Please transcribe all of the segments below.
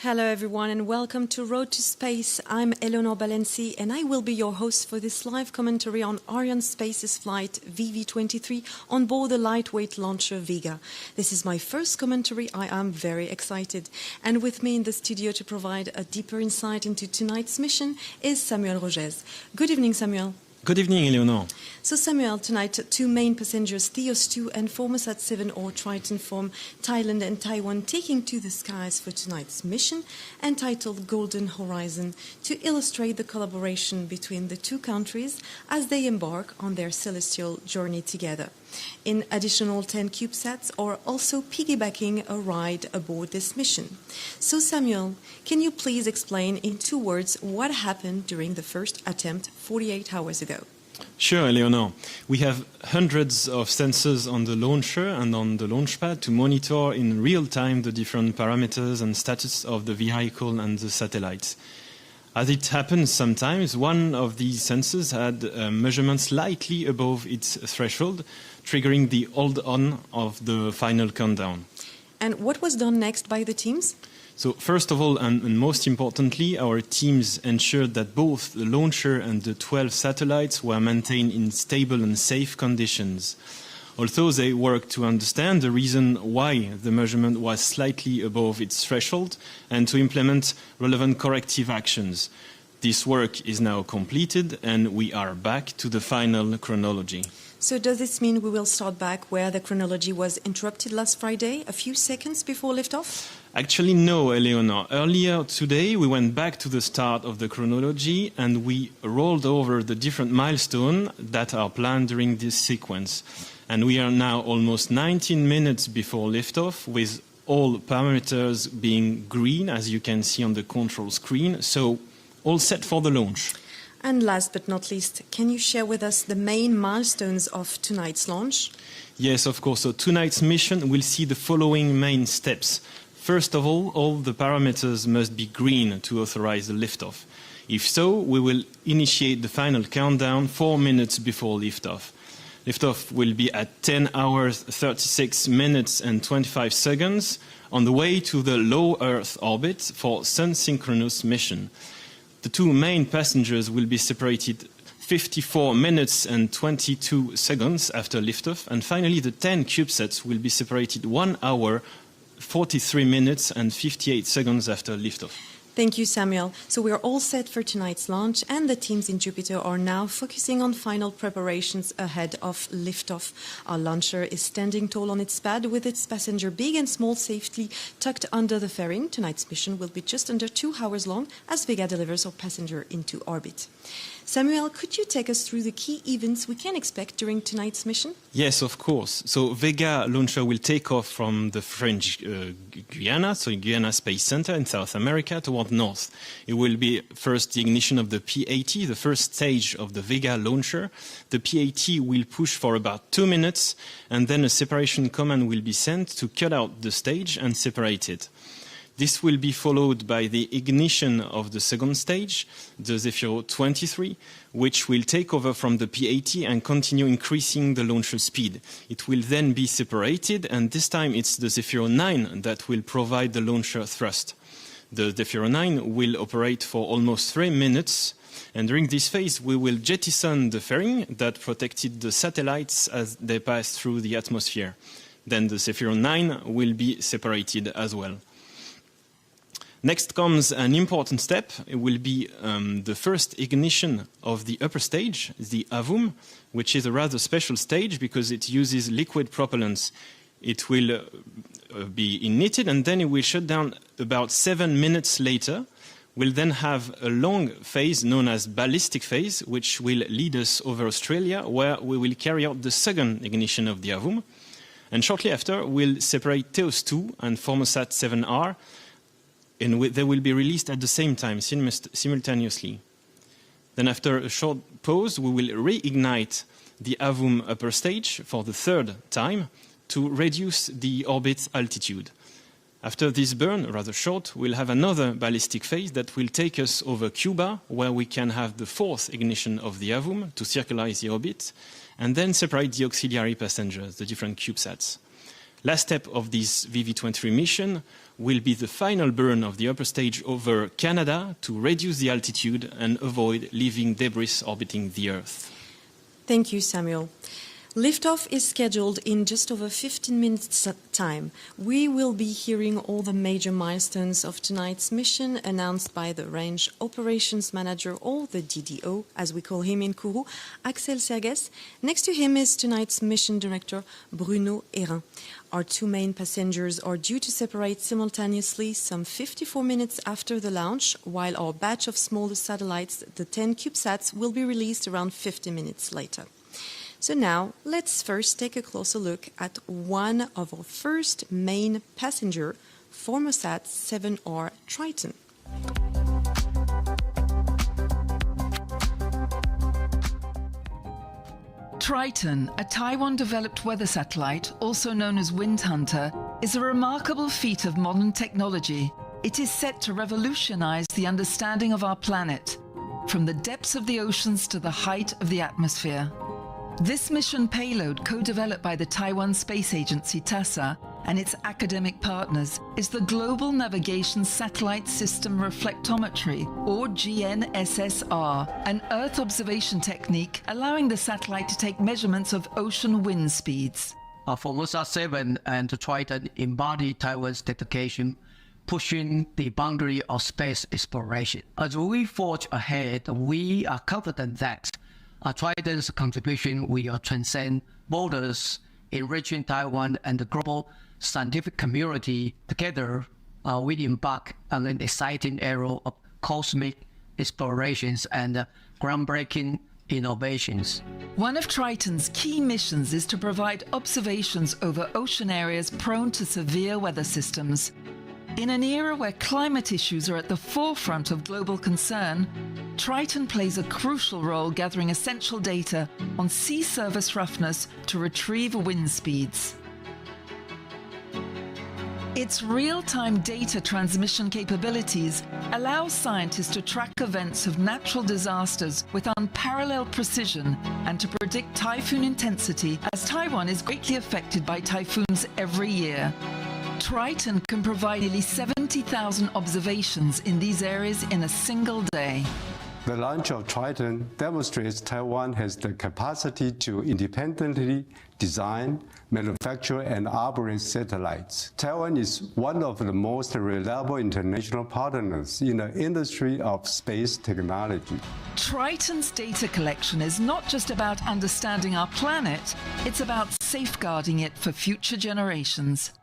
Hello everyone and welcome to Road to Space. I'm Eleonore Balenci and I will be your host for this live commentary on Arianespace's flight VV23 on board the lightweight launcher Vega. This is my first commentary. I am very excited. And with me in the studio to provide a deeper insight into tonight's mission is Samuel Rogez. Good evening, Samuel. Good evening, Eleonore. So Samuel, tonight two main passengers, THEOS-2 and FORMOSAT-7R TRITON from Thailand and Taiwan, taking to the skies for tonight's mission, entitled Golden Horizon, to illustrate the collaboration between the two countries as they embark on their celestial journey together. In additional 10 Cubesats are also piggybacking a ride aboard this mission. So Samuel, can you please explain in 2 words what happened during the first attempt 48 hours ago? Sure, Eleonore. We have hundreds of sensors on the launcher and on the launch pad to monitor in real time the different parameters and status of the vehicle and the satellites. As it happens sometimes, one of these sensors had a measurement slightly above its threshold, triggering the hold on of the final countdown. And what was done next by the teams? So first of all, and most importantly, our teams ensured that both the launcher and the 12 satellites were maintained in stable and safe conditions. Although they worked to understand the reason why the measurement was slightly above its threshold and to implement relevant corrective actions. This work is now completed and we are back to the final chronology. So does this mean we will start back where the chronology was interrupted last Friday, a few seconds before liftoff? Actually, no, Eleonore. Earlier today, we went back to the start of the chronology and we rolled over the different milestones that are planned during this sequence. And we are now almost 19 minutes before liftoff, with all parameters being green, as you can see on the control screen. So, all set for the launch. And last but not least, can you share with us the main milestones of tonight's launch? Yes, of course. So tonight's mission will see the following main steps. First of all the parameters must be green to authorize the liftoff. If so, we will initiate the final countdown 4 minutes before liftoff. Liftoff will be at 10 hours, 36 minutes and 25 seconds on the way to the low Earth orbit for sun-synchronous mission. The two main passengers will be separated 54 minutes and 22 seconds after liftoff, and finally the 10 CubeSats will be separated 1 hour, 43 minutes and 58 seconds after liftoff. Thank you, Samuel. So we are all set for tonight's launch, and the teams in Jupiter are now focusing on final preparations ahead of liftoff. Our launcher is standing tall on its pad with its passenger big and small safely tucked under the fairing. Tonight's mission will be just under 2 hours long as Vega delivers our passenger into orbit. Samuel, could you take us through the key events we can expect during tonight's mission? Yes, of course. So Vega launcher will take off from the French Guiana, so Guiana Space Center in South America, toward north. It will be first the ignition of the P-80, the first stage of the Vega launcher. The P-80 will push for about 2 minutes, and then a separation command will be sent to cut out the stage and separate it. This will be followed by the ignition of the second stage, the VV23, which will take over from the P-80 and continue increasing the launcher speed. It will then be separated, and this time it's the VV9 that will provide the launcher thrust. The VV9 will operate for almost 3 minutes, and during this phase we will jettison the fairing that protected the satellites as they pass through the atmosphere. Then the VV9 will be separated as well. Next comes an important step. It will be the first ignition of the upper stage, the AVUM, which is a rather special stage because it uses liquid propellants. It will be ignited and then it will shut down about 7 minutes later. We'll then have a long phase known as ballistic phase, which will lead us over Australia, where we will carry out the second ignition of the AVUM. And shortly after, we'll separate THEOS-2 and FORMOSAT-7R, and they will be released at the same time, simultaneously. Then after a short pause, we will reignite the AVUM upper stage for the third time to reduce the orbit altitude. After this burn, rather short, we'll have another ballistic phase that will take us over Cuba, where we can have the fourth ignition of the AVUM to circularize the orbit, and then separate the auxiliary passengers, the different CubeSats. Last step of this VV23 mission will be the final burn of the upper stage over Canada to reduce the altitude and avoid leaving debris orbiting the Earth. Thank you, Samuel. Liftoff is scheduled in just over 15 minutes time. We will be hearing all the major milestones of tonight's mission announced by the Range Operations Manager, or the DDO, as we call him in Kourou, Axel Serges. Next to him is tonight's mission director, Bruno Hérin. Our two main passengers are due to separate simultaneously some 54 minutes after the launch, while our batch of smaller satellites, the 10 Cubesats, will be released around 50 minutes later. So now, let's first take a closer look at one of our first main passenger, FORMOSAT-7R TRITON. Triton, a Taiwan-developed weather satellite, also known as Wind Hunter, is a remarkable feat of modern technology. It is set to revolutionize the understanding of our planet, from the depths of the oceans to the height of the atmosphere. This mission payload, co-developed by the Taiwan Space Agency TASA and its academic partners, is the Global Navigation Satellite System Reflectometry, or GNSSR, an Earth observation technique allowing the satellite to take measurements of ocean wind speeds. FORMOSAT-7 and Triton embody Taiwan's dedication, pushing the boundary of space exploration. As we forge ahead, we are confident that Triton's contribution will transcend borders, enriching Taiwan and the global scientific community. Together, we embark on an exciting era of cosmic explorations and groundbreaking innovations. One of Triton's key missions is to provide observations over ocean areas prone to severe weather systems. In an era where climate issues are at the forefront of global concern, Triton plays a crucial role gathering essential data on sea surface roughness to retrieve wind speeds. Its real-time data transmission capabilities allow scientists to track events of natural disasters with unparalleled precision and to predict typhoon intensity, as Taiwan is greatly affected by typhoons every year. Triton can provide nearly 70,000 observations in these areas in a single day. The launch of Triton demonstrates Taiwan has the capacity to independently design, manufacture, and operate satellites. Taiwan is one of the most reliable international partners in the industry of space technology. Triton's data collection is not just about understanding our planet, it's about safeguarding it for future generations.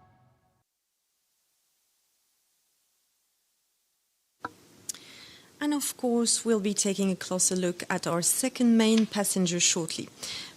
And of course, we'll be taking a closer look at our second main passenger shortly.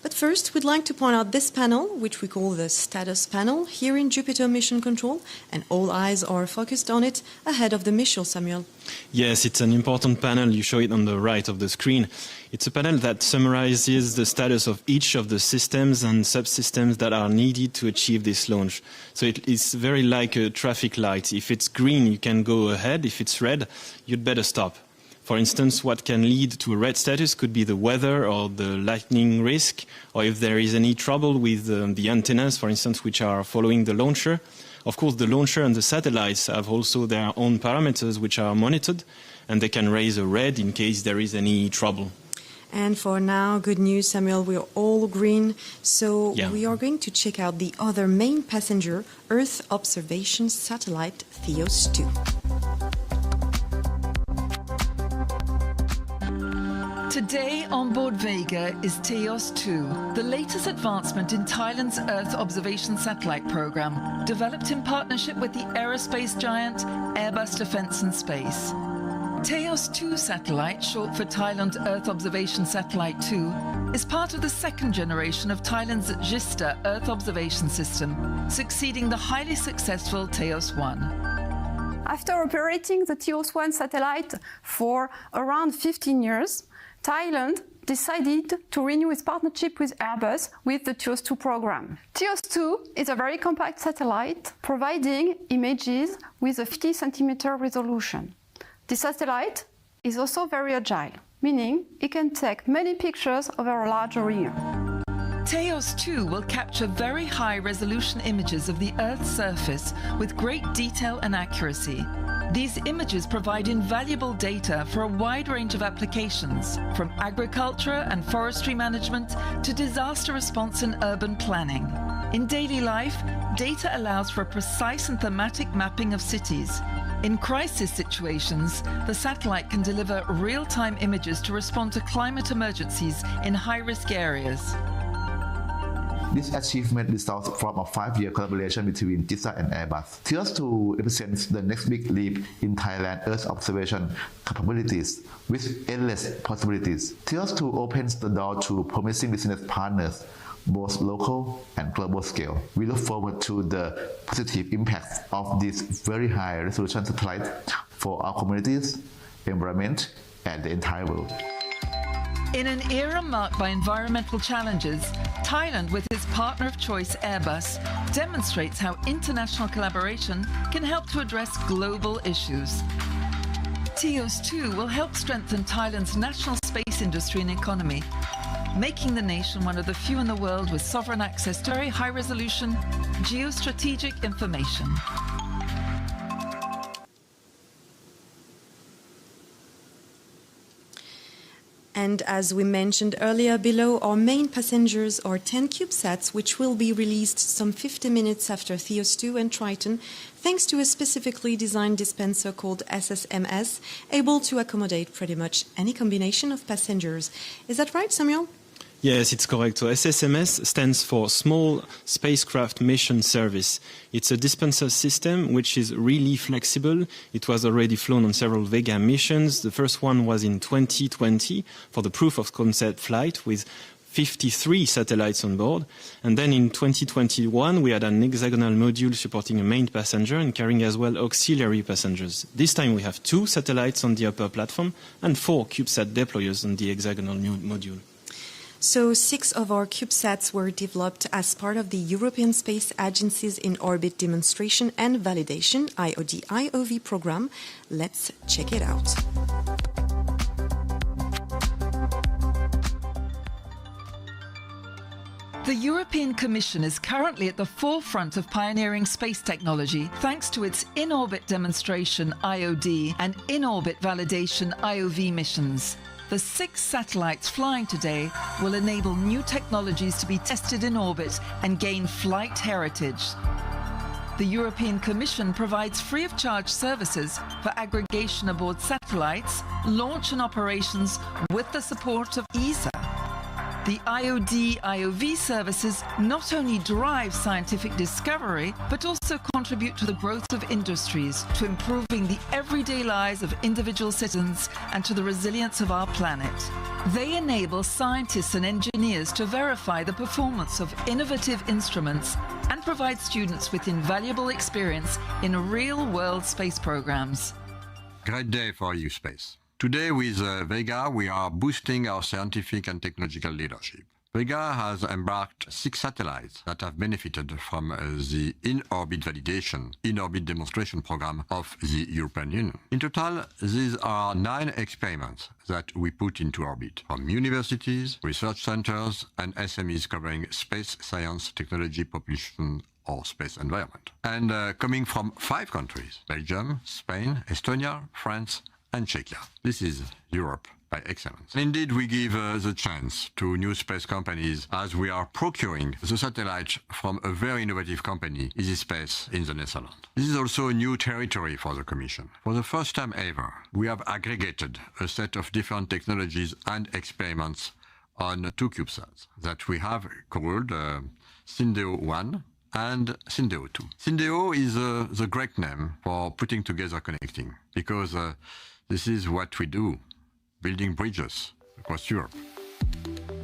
But first, we'd like to point out this panel, which we call the status panel, here in Jupiter Mission Control, and all eyes are focused on it ahead of the mission, Samuel. Yes, it's an important panel. You show it on the right of the screen. It's a panel that summarizes the status of each of the systems and subsystems that are needed to achieve this launch. So it is very like a traffic light. If it's green, you can go ahead. If it's red, you'd better stop. For instance, what can lead to a red status could be the weather or the lightning risk, or if there is any trouble with the antennas, for instance, which are following the launcher. Of course, the launcher and the satellites have also their own parameters which are monitored, and they can raise a red in case there is any trouble. And for now, good news, Samuel, we're all green, so Yeah. we are going to check out the other main passenger, Earth observation satellite THEOS-2. Today on board Vega is THEOS-2, the latest advancement in Thailand's Earth observation satellite program, developed in partnership with the aerospace giant Airbus Defence and Space. THEOS-2 satellite, short for Thailand Earth Observation Satellite 2, is part of the second generation of Thailand's GISTA Earth observation system, succeeding the highly successful THEOS-1. After operating the THEOS-1 satellite for around 15 years, Thailand decided to renew its partnership with Airbus with the THEOS-2 program. THEOS-2 is a very compact satellite providing images with a 50 cm resolution. The satellite is also very agile, meaning it can take many pictures over a large area. THEOS-2 will capture very high-resolution images of the Earth's surface with great detail and accuracy. These images provide invaluable data for a wide range of applications, from agriculture and forestry management to disaster response and urban planning. In daily life, data allows for a precise and thematic mapping of cities. In crisis situations, the satellite can deliver real-time images to respond to climate emergencies in high-risk areas. This achievement results from a 5-year collaboration between GISA and Airbus. THEOS-2 represents the next big leap in Thailand Earth observation capabilities with endless possibilities. THEOS-2 opens the door to promising business partners, both local and global scale. We look forward to the positive impacts of this very high resolution satellite for our communities, environment, and the entire world. In an era marked by environmental challenges, Thailand, with its partner of choice Airbus, demonstrates how international collaboration can help to address global issues. THEOS-2 will help strengthen Thailand's national space industry and economy, making the nation one of the few in the world with sovereign access to very high-resolution geostrategic information. And as we mentioned earlier, below our main passengers are 10 CubeSats, which will be released some 50 minutes after THEOS-2 and Triton, thanks to a specifically designed dispenser called SSMS, able to accommodate pretty much any combination of passengers. Is that right, Samuel? Yes, it's correct. So SSMS stands for Small Spacecraft Mission Service. It's a dispenser system which is really flexible. It was already flown on several Vega missions. The first one was in 2020 for the proof of concept flight with 53 satellites on board. And then in 2021, we had an hexagonal module supporting a main passenger and carrying as well auxiliary passengers. This time we have 2 satellites on the upper platform and 4 CubeSat deployers on the hexagonal module. So 6 of our CubeSats were developed as part of the European Space Agency's In-Orbit Demonstration and Validation IOD-IOV program. Let's check it out. The European Commission is currently at the forefront of pioneering space technology thanks to its in-orbit demonstration IOD and in-orbit validation IOV missions. The 6 satellites flying today will enable new technologies to be tested in orbit and gain flight heritage. The European Commission provides free-of-charge services for aggregation aboard satellites, launch and operations with the support of ESA. The IOD-IOV services not only drive scientific discovery, but also contribute to the growth of industries, to improving the everyday lives of individual citizens and to the resilience of our planet. They enable scientists and engineers to verify the performance of innovative instruments and provide students with invaluable experience in real-world space programs. Great day for you, space. Today with Vega, we are boosting our scientific and technological leadership. Vega has embarked 6 satellites that have benefited from the in-orbit validation, in-orbit demonstration program of the European Union. In total, these are 9 experiments that we put into orbit from universities, research centers, and SMEs covering space, science, technology, population, or space environment. And coming from 5 countries: Belgium, Spain, Estonia, France, and Czechia. This is Europe by excellence. And indeed, we give the chance to new space companies as we are procuring the satellite from a very innovative company, EasySpace in the Netherlands. This is also a new territory for the Commission. For the first time ever, we have aggregated a set of different technologies and experiments on 2 CubeSats that we have called SynDeo-1 and SynDeo-2. SynDeo is the Greek name for putting together connecting, because this is what we do, building bridges across Europe.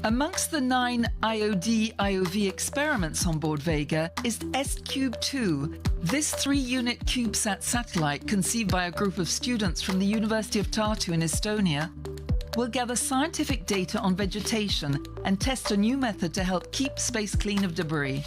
Amongst the 9 IOD-IOV experiments on board Vega is S-Cube-2. This 3-unit CubeSat satellite, conceived by a group of students from the University of Tartu in Estonia, will gather scientific data on vegetation and test a new method to help keep space clean of debris.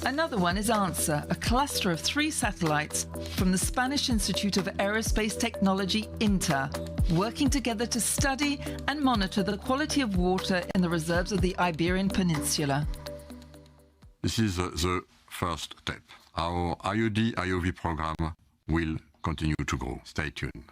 Another one is ANSA, a cluster of 3 satellites from the Spanish Institute of Aerospace Technology, INTA. working together to study and monitor the quality of water in the reserves of the Iberian Peninsula. This is the first step. Our IOD IOV program will continue to grow. Stay tuned.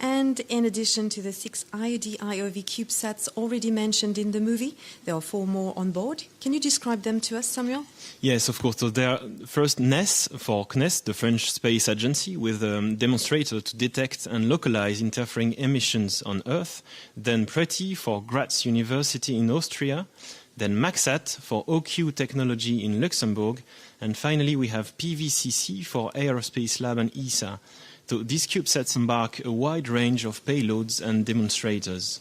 And in addition to the 6 IOD IOV CubeSats already mentioned in the movie, there are 4 more on board. Can you describe them to us, Samuel? Yes, of course. So there are first NES for CNES, the French Space Agency, with a demonstrator to detect and localize interfering emissions on Earth. Then PRETI for Graz University in Austria. Then MAXAT for OQ Technology in Luxembourg. And finally, we have PVCC for Aerospace Lab and ESA. So these CubeSats embark a wide range of payloads and demonstrators.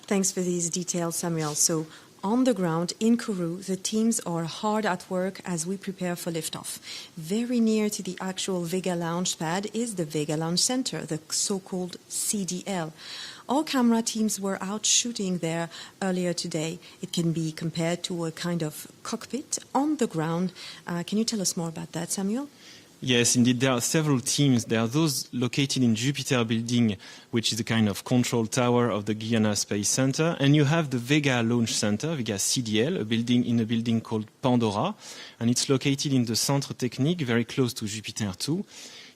Thanks for these details, Samuel. So on the ground in Kourou, the teams are hard at work as we prepare for liftoff. Very near to the actual Vega launch pad is the Vega Launch Center, the so-called CDL. All camera teams were out shooting there earlier today. It can be compared to a kind of cockpit on the ground. Can you tell us more about that, Samuel? Yes, indeed, there are several teams. There are those located in Jupiter building, which is a kind of control tower of the Guiana Space Center. And you have the Vega Launch Center, Vega CDL, a building called Pandora. And it's located in the Centre Technique, very close to Jupiter 2.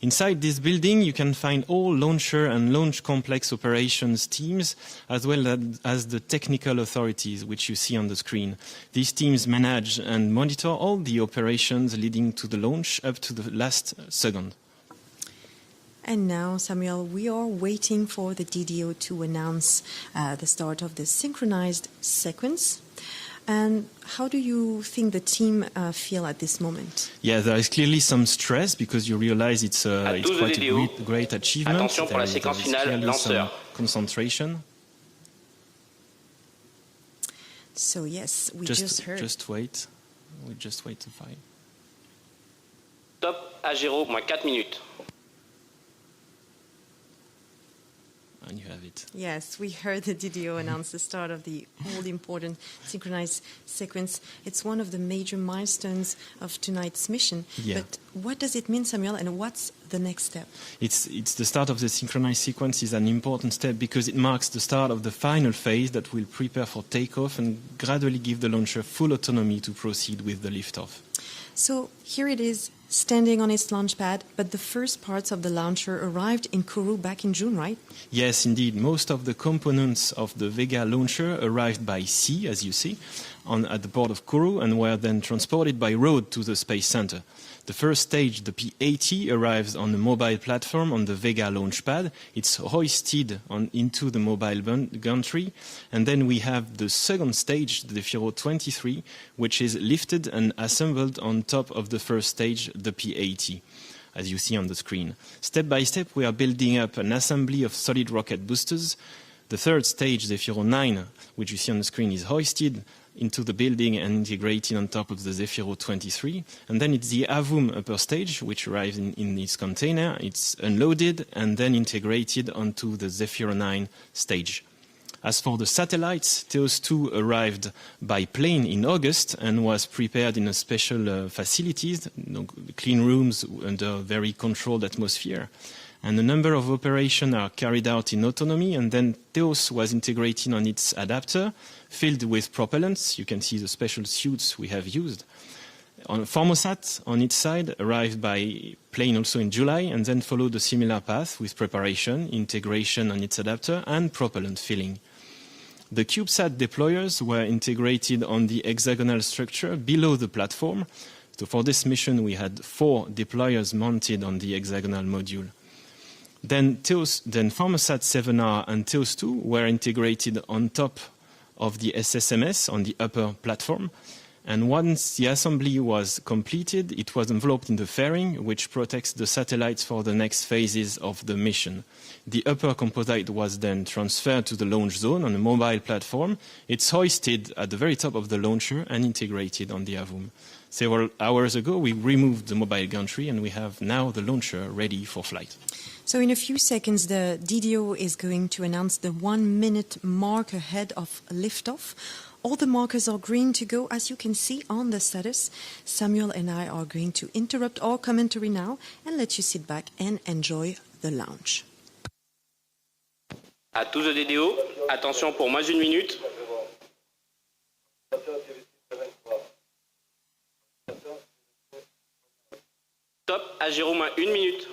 Inside this building, you can find all launcher and launch complex operations teams, as well as the technical authorities, which you see on the screen. These teams manage and monitor all the operations leading to the launch up to the last second. And now, Samuel, we are waiting for the DDO to announce the start of the synchronized sequence. And how do you think the team feel at this moment? Yeah, there is clearly some stress because you realize it's quite a great achievement. Attention pour la séquence finale, lanceur. Concentration. So yes, we just heard. Just wait. We just wait to find. Top à 0, moins 4 minutes. And you have it. Yes, we heard the DDO announce the start of the all-important synchronized sequence. It's one of the major milestones of tonight's mission. Yeah. But what does it mean, Samuel, and what's the next step? It's the start of the synchronized sequence is an important step because it marks the start of the final phase that will prepare for takeoff and gradually give the launcher full autonomy to proceed with the liftoff. So here it is, standing on its launch pad, but the first parts of the launcher arrived in Kourou back in June, right? Yes, indeed. Most of the components of the Vega launcher arrived by sea, as you see, at the port of Kourou and were then transported by road to the Space Center. The first stage, the P-80, arrives on a mobile platform on the Vega launch pad. It's hoisted into the mobile gantry. And then we have the second stage, the VV23, which is lifted and assembled on top of the first stage, the P-80, as you see on the screen. Step by step, we are building up an assembly of solid rocket boosters. The third stage, the VV9, which you see on the screen, is hoisted into the building and integrated on top of the VV23. And then it's the AVUM upper stage, which arrives in its container. It's unloaded and then integrated onto the VV9 stage. As for the satellites, THEOS-2 arrived by plane in August and was prepared in a special facilities, clean rooms under very controlled atmosphere. And a number of operations are carried out in autonomy, and then THEOS was integrated on its adapter, filled with propellants. You can see the special suits we have used. FORMOSAT, on its side, arrived by plane also in July, and then followed a similar path with preparation, integration on its adapter, and propellant filling. The Cubesat deployers were integrated on the hexagonal structure below the platform. So for this mission, we had 4 deployers mounted on the hexagonal module. Then FORMOSAT-7R and THEOS-2 were integrated on top of the SSMS on the upper platform. And once the assembly was completed, it was enveloped in the fairing, which protects the satellites for the next phases of the mission. The upper composite was then transferred to the launch zone on a mobile platform. It's hoisted at the very top of the launcher and integrated on the AVUM. Several hours ago, we removed the mobile gantry, and we have now the launcher ready for flight. So in a few seconds, the DDO is going to announce the 1 minute mark ahead of liftoff. All the markers are green to go, as you can see on the status. Samuel and I are going to interrupt our commentary now and let you sit back and enjoy the launch. À tous de DDO, attention pour moins d'une minute. Top, à 0 moins 1 minute.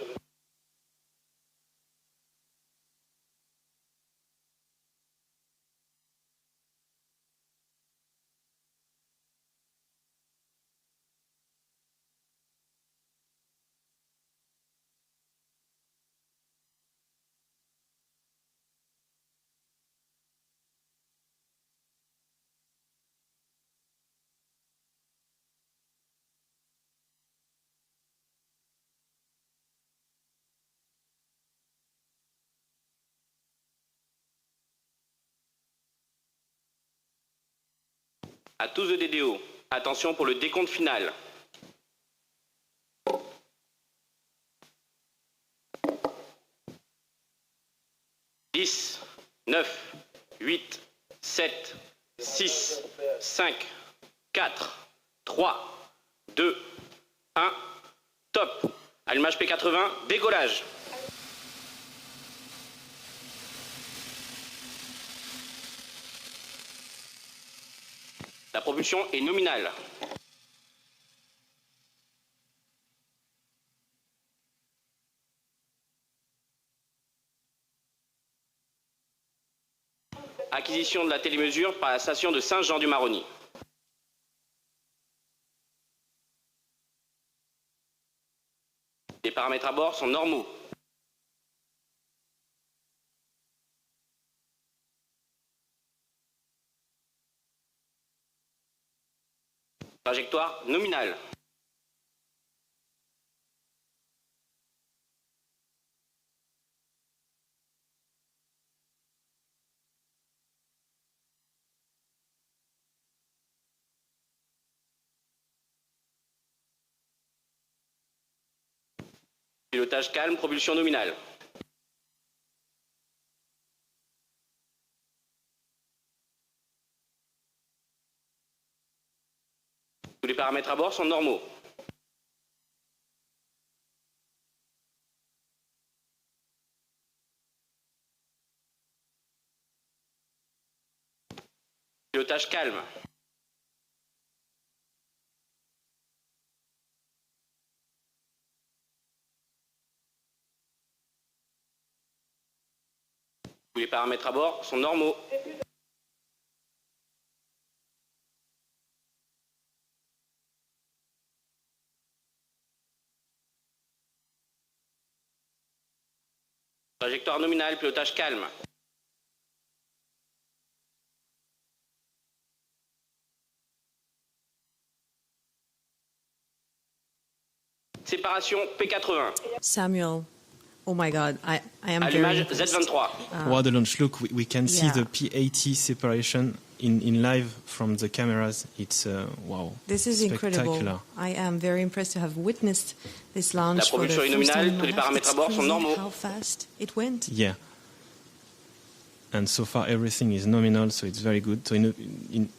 À tous de DDO, attention pour le décompte final. 10, 9, 8, 7, 6, 5, 4, 3, 2, 1, top. Allumage P80, décollage. La propulsion est nominale. Acquisition de la télémesure par la station de Saint-Jean-du-Maroni. Les paramètres à bord sont normaux. Trajectoire nominale. Pilotage calme, propulsion nominale. Tous les paramètres à bord sont normaux. Pilotage calme. Tous les paramètres à bord sont normaux. Trajectoire nominale, pilotage calme. Séparation P80. Samuel, oh my God, I am very Allumage impressed. Z23. Wow, the launch, look, we can see Yeah. the P80 separation in live from the cameras. It's, wow, This is incredible. spectacular. I am very impressed to have witnessed this launch La for the propulsion est first time nominale, in my tous les life. paramètres It's à bord sont crazy normaux. how fast it went. Yeah. And so far everything is nominal, so it's very good. So in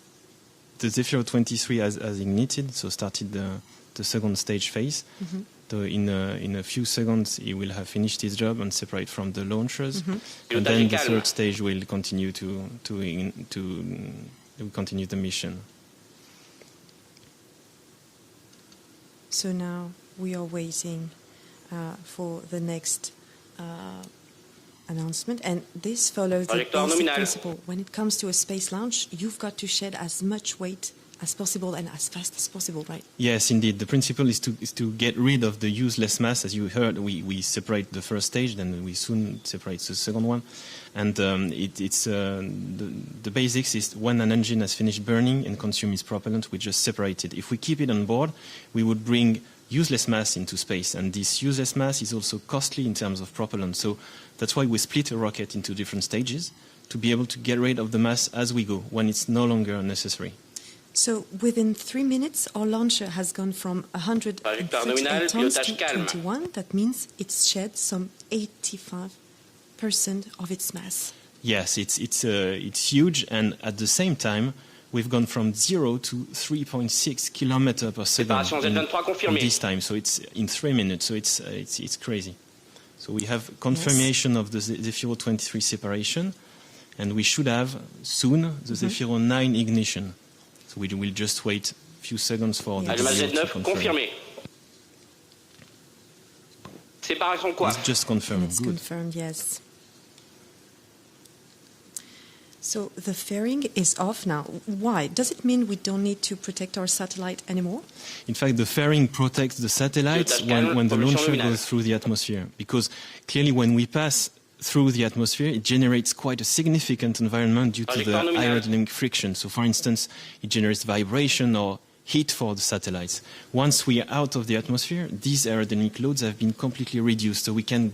the THEOS-23 has ignited, so started the second stage phase. Mm-hmm. So in a few seconds, he will have finished his job and separate from the launchers. Mm-hmm. And Pilotage then the calme. third stage will continue to continue the mission. So now we are waiting for the next announcement, and this follows the Trajectoire basic nominale. principle. When it comes to a space launch, you've got to shed as much weight as possible and as fast as possible, right? Yes, indeed. The principle is to get rid of the useless mass. As you heard, we separate the first stage, then we soon separate the second one. And the basics is when an engine has finished burning and consumed its propellant, we just separate it. If we keep it on board, we would bring useless mass into space. And this useless mass is also costly in terms of propellant. So that's why we split a rocket into different stages to be able to get rid of the mass as we go, when it's no longer necessary. So within 3 minutes, our launcher has gone from 138 tons to 21. That means it's shed some 85% of its mass. Yes, it's huge, and at the same time, we've gone from 0 to 3.6 kilometers per second in this time. So it's in 3 minutes. So it's crazy. So we have confirmation of the ZephyrO-23 separation, and we should have soon the ZephyrO-9 ignition. So we will just wait a few seconds for the Allumage to Z9 confirmé. Séparation quoi? It's just confirmed. It's confirmed, yes. So the fairing is off now. Why? Does it mean we don't need to protect our satellite anymore? In fact, the fairing protects the satellites when the launcher goes through the atmosphere. Because clearly when we pass through the atmosphere, it generates quite a significant environment due to the aerodynamic friction. So for instance, it generates vibration or heat for the satellites. Once we are out of the atmosphere, these aerodynamic loads have been completely reduced. So we can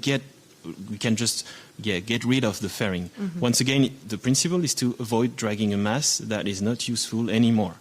just get rid of the fairing. Once again, the principle is to avoid dragging a mass that is not useful anymore.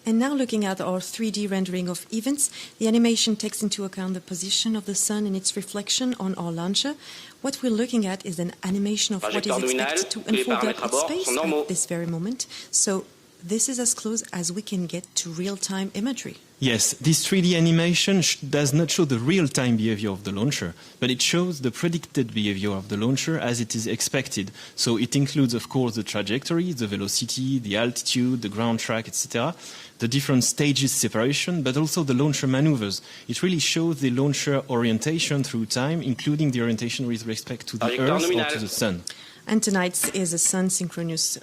And now looking at our 3D rendering of events, the animation takes into account the position of the sun and its reflection on our launcher. What we're looking at is an animation of what is expected to unfold up in space at this very moment. So this is as close as we can get to real-time imagery. Yes, this 3D animation does not show the real-time behavior of the launcher, but it shows the predicted behavior of the launcher as it is expected. So it includes, of course, the trajectory, the velocity, the altitude, the ground track, etc., the different stages separation, but also the launcher maneuvers. It really shows the launcher orientation through time, including the orientation with respect to the Earth or to the Sun. And tonight's is a sun-synchronous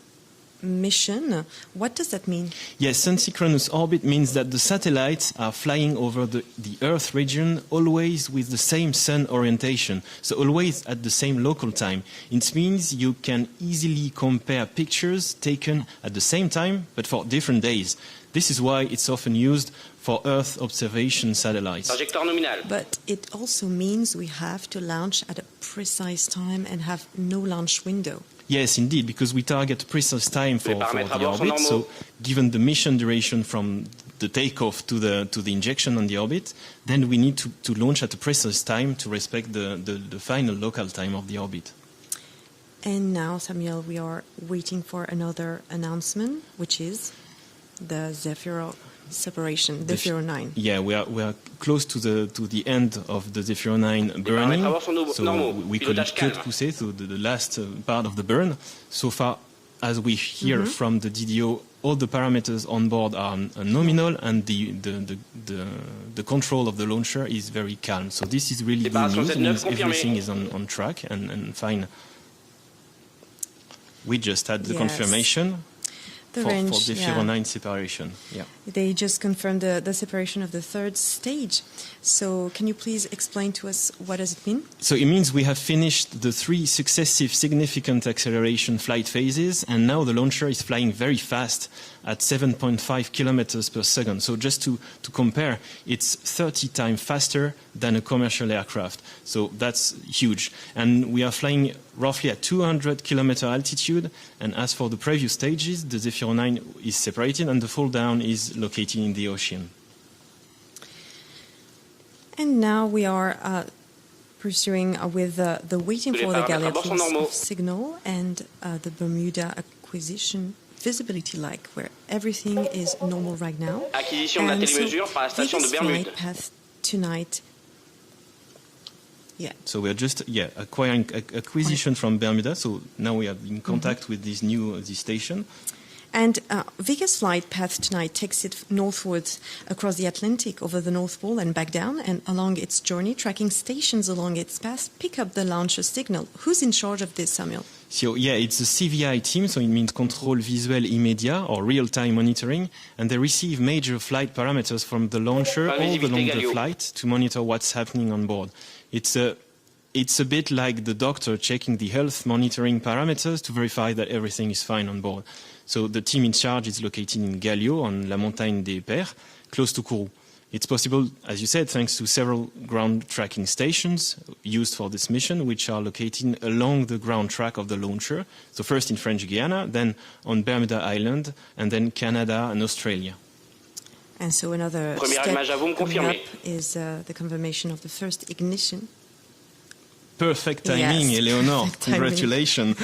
mission. What does that mean? Yes, sun-synchronous orbit means that the satellites are flying over the Earth region always with the same sun orientation, so always at the same local time. It means you can easily compare pictures taken at the same time, but for different days. This is why it's often used for Earth observation satellites. But it also means we have to launch at a precise time and have no launch window. Yes, indeed, because we target a precise time for the orbit. So given the mission duration from the takeoff to the injection on the orbit, then we need to launch at a precise time to respect the final local time of the orbit. And now, Samuel, we are waiting for another announcement, which is the ZephyrO separation, the ZephyrO-9. Yeah, we are close to the end of the ZephyrO-9 burning, so we call it queue de poussée, so the last part of the burn. So far, as we hear from the DDO, all the parameters on board are nominal, and the control of the launcher is very calm. So this is really good news. It means everything is on track and fine. We just had the confirmation. For the ZephyrO-9 separation. Yeah. They just confirmed the separation of the third stage. So can you please explain to us what does it mean? So it means we have finished the 3 successive significant acceleration flight phases, and now the launcher is flying very fast at 7.5 kilometers per second. So just to compare, it's 30 times faster than a commercial aircraft. So that's huge. And we are flying roughly at 200 kilometer altitude. And as for the previous stages, the ZephyrO-9 is separated and the fall down is located in the ocean. And now we are pursuing with the waiting for the Galileo signal and the Bermuda acquisition visibility like where everything is normal right now. Acquisition de la télémesure par la station de Bermude. Flight path tonight. Yeah. So we are just acquiring acquisition from Bermuda. So now we are in contact with this station. And Vega's flight path tonight takes it northwards across the Atlantic over the North Pole and back down, and along its journey, tracking stations along its path pick up the launcher signal. Who's in charge of this, Samuel? So yeah, it's a CVI team, so it means Control Visuel Immédiat or real-time monitoring, and they receive major flight parameters from the launcher all along the flight to monitor what's happening on board. It's a bit like the doctor checking the health monitoring parameters to verify that everything is fine on board. So the team in charge is located in Giulio on La Montagne des Pères, close to Kourou. It's possible, as you said, thanks to several ground tracking stations used for this mission, which are located along the ground track of the launcher. So first in French Guiana, then on Bermuda Island, and then Canada and Australia. And so another Premier step image à vous, me coming confirmez? up is the confirmation of the first ignition. Perfect timing, Yes, Eleonore. perfect timing. Congratulations.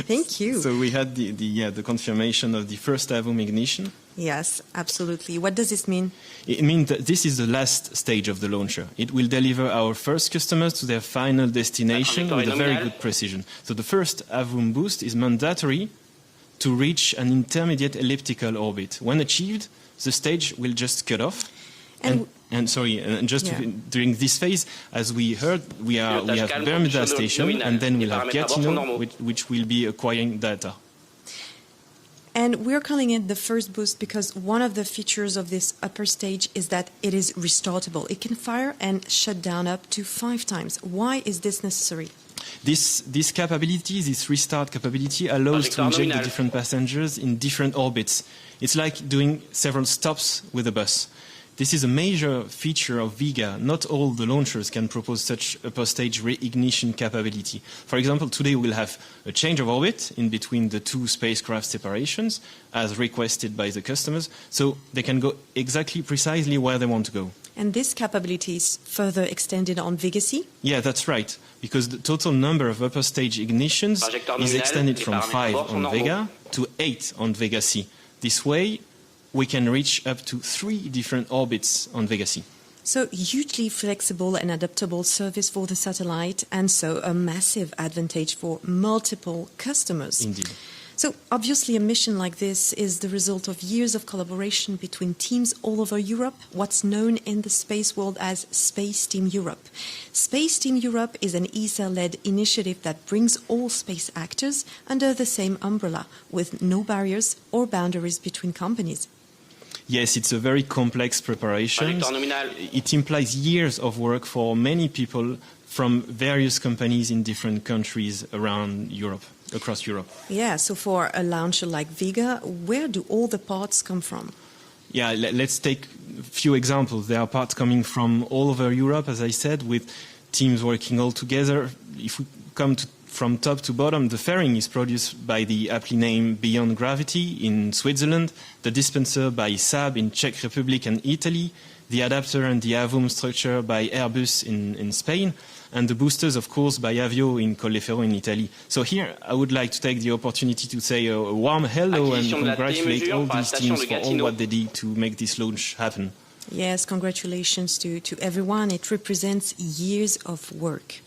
Thank you. So we had the confirmation of the first AVOM ignition. Yes, absolutely. What does this mean? It means that this is the last stage of the launcher. It will deliver our first customers to their final destination with a very good precision. So the first AVOM boost is mandatory to reach an intermediate elliptical orbit. When achieved, the stage will just cut off. And during this phase, as we heard, we have Bermuda station, and then we'll have Gatineau, which will be acquiring data. And we're calling it the first boost because one of the features of this upper stage is that it is restartable. It can fire and shut down up to 5 times. Why is this necessary? This capability, this restart capability, allows to inject the different passengers in different orbits. It's like doing several stops with a bus. This is a major feature of Vega. Not all the launchers can propose such upper stage reignition capability. For example, today we'll have a change of orbit in between the two spacecraft separations, as requested by the customers, so they can go precisely where they want to go. And this capability is further extended on Vega C? Yeah, that's right, because the total number of upper stage ignitions is extended from 5 on Vega to 8 on Vega C. This way, we can reach up to 3 different orbits on Vega C. So hugely flexible and adaptable service for the satellite, and so a massive advantage for multiple customers. Indeed. So obviously a mission like this is the result of years of collaboration between teams all over Europe, what's known in the space world as Space Team Europe. Space Team Europe is an ESA-led initiative that brings all space actors under the same umbrella, with no barriers or boundaries between companies. Yes, it's a very complex preparation. It implies years of work for many people from various companies in different countries around Europe, across Europe. Yeah, so for a launcher like Vega, where do all the parts come from? Yeah, let's take a few examples. There are parts coming from all over Europe, as I said, with teams working all together. If we come from top to bottom, the fairing is produced by the aptly named Beyond Gravity in Switzerland, the dispenser by Saab in Czech Republic and Italy, the adapter and the AVOM structure by Airbus in Spain, and the boosters, of course, by Avio in Colleferro in Italy. So here, I would like to take the opportunity to say a warm hello and congratulate all these teams for all what they did to make this launch happen. Yes, congratulations to everyone. It represents years of work.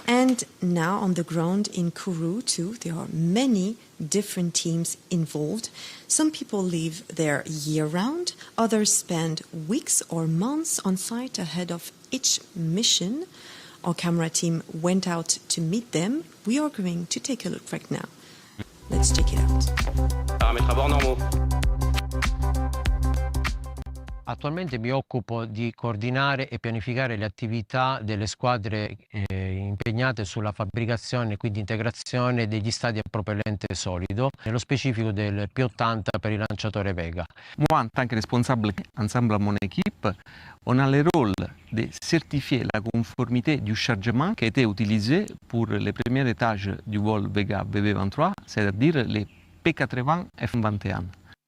And now on the ground in Kourou too, there are many different teams involved. Some people live there year-round, others spend weeks or months on site ahead of each mission. Our camera team went out to meet them. We are going to take a look right now. Let's check it out. Paramètres à bord normaux. Attualmente mi occupo di coordinare e pianificare le attività delle squadre impegnate sulla fabbricazione e quindi integrazione degli stati a propellente solido, nello specifico del P80 per il lanciatore Vega. Moi, en tant que responsable ensemble à mon équipe, on a le rôle de certifier la conformité du chargement qui a été utilisé pour les premiers étages du vol Vega VV23, c'est-à-dire les P80 F21.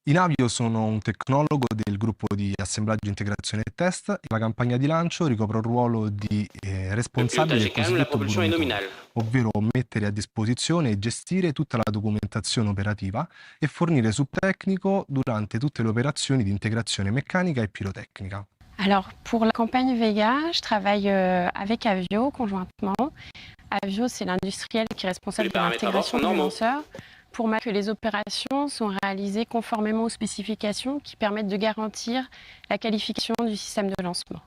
In Avio sono un tecnologo del gruppo di assemblaggio, integrazione e test. La campagna di lancio ricopre un ruolo di responsabile del cosiddetto burrone, ovvero mettere a disposizione e gestire tutta la documentazione operativa e fornire subtecnico durante tutte le operazioni di integrazione meccanica et pyrotechnica. Alors, pour la campagne Vega, je travaille avec Avio conjointement. Avio, c'est l'industriel qui est responsable de l'intégration du lanceur, pour que les opérations sont réalisées conformément aux spécifications qui permettent de garantir la qualification du système de lancement.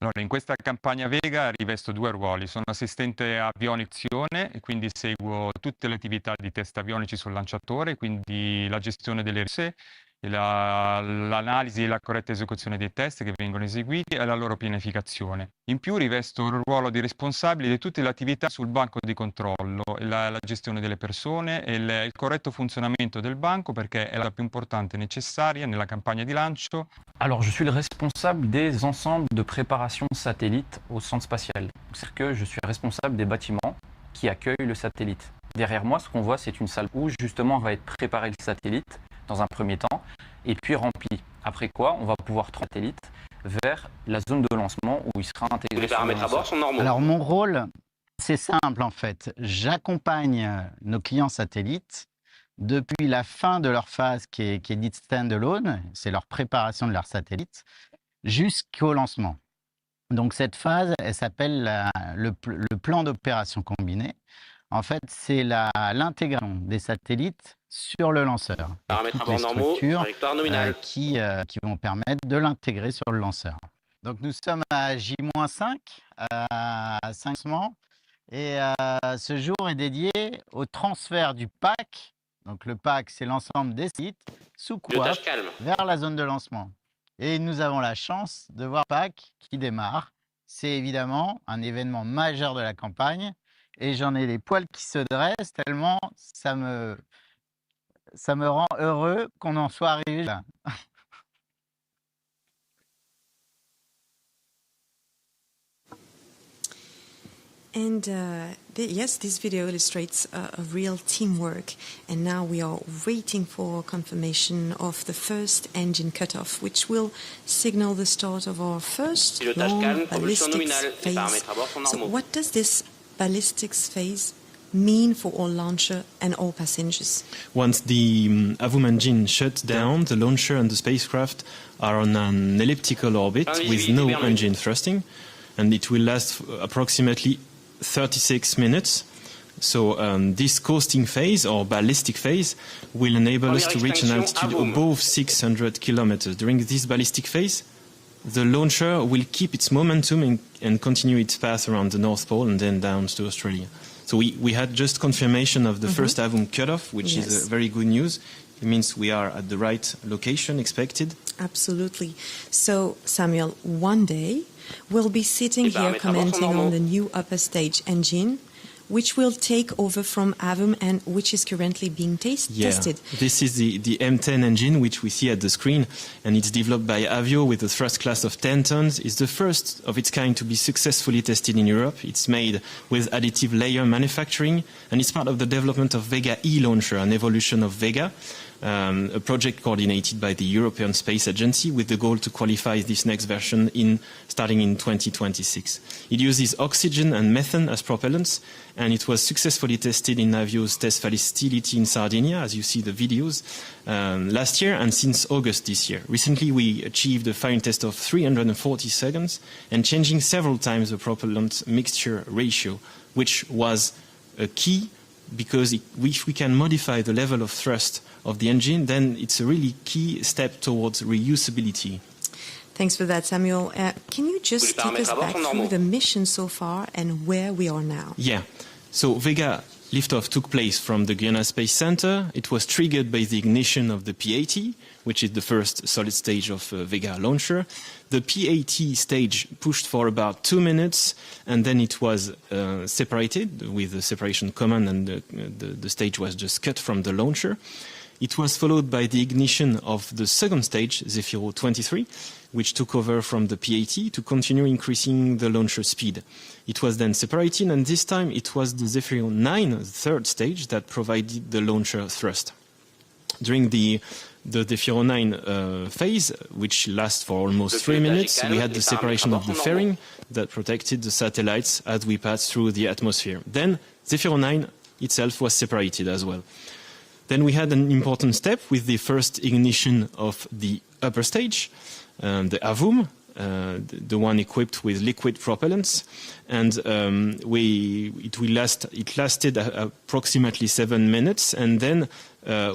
Allora, in questa campagna Vega rivesto 2 ruoli. Sono assistente avionizione e quindi seguo tutte le attività di test avionici sul lanciatore, quindi la gestione delle risorse l'analisi e la corretta esecuzione dei test che vengono eseguiti e la loro pianificazione. In più rivesto il ruolo di responsabile di tutte le attività sul banco di controllo, la gestione delle persone e il corretto funzionamento del banco, perché è la più importante necessaria nella campagna di lancio. Alors, je suis le responsable des ensembles de préparation satellite au centre spatial. C'est-à-dire que je suis responsable des bâtiments qui accueillent le satellite. Derrière moi, ce qu'on voit, c'est une salle où justement va être préparé le satellite dans un premier temps, et puis rempli. Après quoi, on va pouvoir satellite vers la zone de lancement où il sera intégré. Les paramètres à bord sont normaux. Alors mon rôle, c'est simple en fait. J'accompagne nos clients satellites depuis la fin de leur phase qui est dite standalone, c'est leur préparation de leur satellite, jusqu'au lancement. Donc cette phase, elle s'appelle le plan d'opération combiné. En fait, c'est l'intégration des satellites sur le lanceur. Paramètres à Toutes les bord normaux, structures trajectoire nominale. qui vont permettre de l'intégrer sur le lanceur. Donc nous sommes à J-5, à 5 lancements, et ce jour est dédié au transfert du pack. Donc le pack, c'est l'ensemble des sites sous coiffe vers la zone de lancement. Et nous avons la chance de voir le pack qui démarre. C'est évidemment un événement majeur de la campagne. Et j'en ai les poils qui se dressent tellement ça me rend heureux qu'on en soit arrivé là. And yes, this video illustrates a real teamwork. And now we are waiting for confirmation of the first engine cutoff, which will signal the start of our first long ballistics phase. So what does this ballistics phase mean for all launcher and all passengers? Once the Avum engine shuts down, the launcher and the spacecraft are on an elliptical orbit with no engine thrusting, and it will last approximately 36 minutes. So this coasting phase or ballistic phase will enable us to reach an altitude above 600 kilometers. During this ballistic phase, the launcher will keep its momentum and continue its path around the North Pole and then down to Australia. So we had just confirmation of the first Avum cutoff, which is very good news. It means we are at the right location expected. Absolutely. So, Samuel, one day we'll be sitting here commenting on the new upper stage engine, which will take over from Avum and which is currently being tested. This is the M10 engine, which we see at the screen, and it's developed by Avio with a thrust class of 10 tons. It's the first of its kind to be successfully tested in Europe. It's made with additive layer manufacturing, and it's part of the development of Vega E launcher, an evolution of Vega, a project coordinated by the European Space Agency with the goal to qualify this next version starting in 2026. It uses oxygen and methane as propellants, and it was successfully tested in Avio's test facility in Sardinia, as you see the videos, last year and since August this year. Recently, we achieved a final test of 340 seconds and changing several times the propellant mixture ratio, which was a key because if we can modify the level of thrust of the engine, then it's a really key step towards reusability. Thanks for that, Samuel. Can you just take us back through the mission so far and where we are now? Yeah. So Vega Lift-off took place from the Guiana Space Center. It was triggered by the ignition of the P-80, which is the first solid stage of Vega launcher. The P-80 stage pushed for about 2 minutes, and then it was separated with the separation command, and the stage was just cut from the launcher. It was followed by the ignition of the second stage, VV23, which took over from the P-80 to continue increasing the launcher speed. It was then separated, and this time it was the VV9, the third stage, that provided the launcher thrust. During the VV9 phase, which lasts for almost 3 minutes, we had the separation of the fairing that protected the satellites as we passed through the atmosphere. Then the VV9 itself was separated as well. Then we had an important step with the first ignition of the upper stage, the Avum, the one equipped with liquid propellants, and it lasted approximately 7 minutes, and then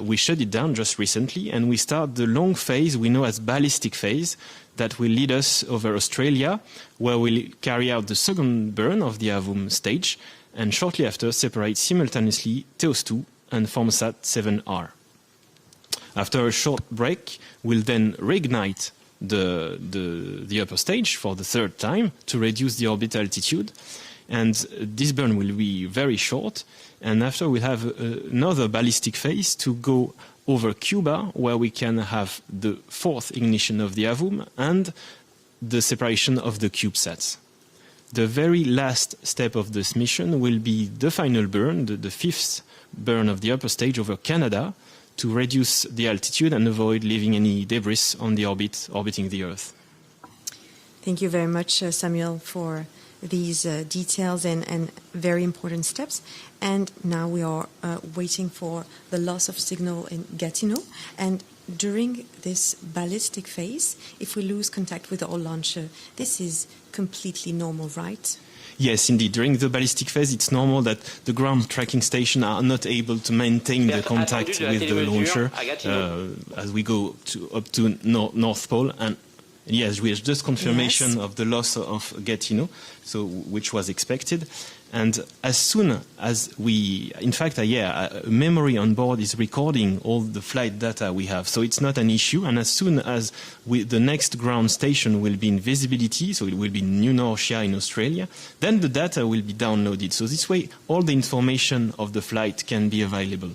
we shut it down just recently, and we start the long phase we know as ballistic phase that will lead us over Australia, where we'll carry out the second burn of the Avum stage, and shortly after separate simultaneously THEOS-2 and FORMOSAT-7R. After a short break, we'll then reignite the upper stage for the third time to reduce the orbit altitude. And this burn will be very short. And after we'll have another ballistic phase to go over Cuba, where we can have the fourth ignition of the AVUM and the separation of the CubeSats. The very last step of this mission will be the final burn, the fifth burn of the upper stage over Canada, to reduce the altitude and avoid leaving any debris on the orbit orbiting the Earth. Thank you very much, Samuel, for these details and very important steps. And now we are waiting for the loss of signal in Gatineau. And during this ballistic phase, if we lose contact with our launcher, this is completely normal, right? Yes, indeed. During the ballistic phase, it's normal that the ground tracking stations are not able to maintain the contact with the launcher as we go up to North Pole. And yes, we have just confirmation of the loss of Gatineau, so which was expected. And as soon as we, in fact, memory on board is recording all the flight data we have, so it's not an issue. And as soon as the next ground station will be in visibility, so it will be New Norcia in Australia, then the data will be downloaded. So this way, all the information of the flight can be available.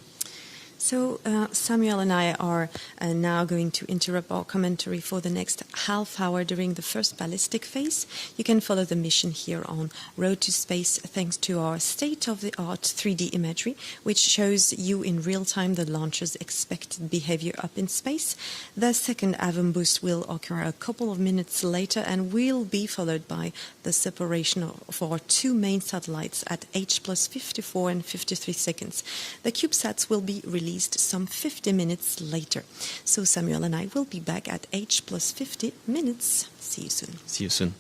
So Samuel and I are now going to interrupt our commentary for the next half hour during the first ballistic phase. You can follow the mission here on Road to Space thanks to our state-of-the-art 3D imagery, which shows you in real time the launcher's expected behavior up in space. The second AVUM boost will occur a couple of minutes later and will be followed by the separation of our two main satellites at H+54 and 53 seconds. The CubeSats will be released some 50 minutes later. So Samuel and I will be back at H+50 minutes. See you soon. See you soon.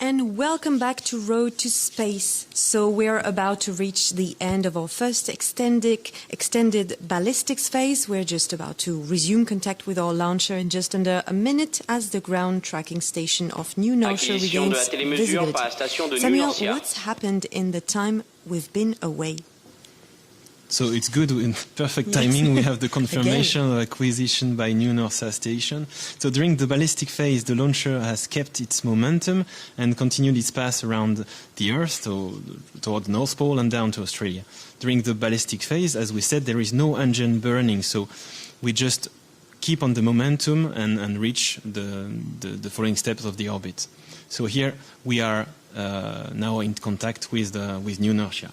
and welcome back to Road to Space. So we're about to reach the end of our first extended ballistics phase. We're just about to resume contact with our launcher in just under a minute as the ground tracking station of New Norcia regains visibility. Samuel, what's happened in the time we've been away? So it's good, in perfect timing, we have the confirmation of acquisition by New Norcia station. So during the ballistic phase, the launcher has kept its momentum and continued its path around the Earth, so toward the North Pole and down to Australia. During the ballistic phase, as we said, there is no engine burning, so we just keep on the momentum and reach the following steps of the orbit. So here we are now in contact with New Norcia.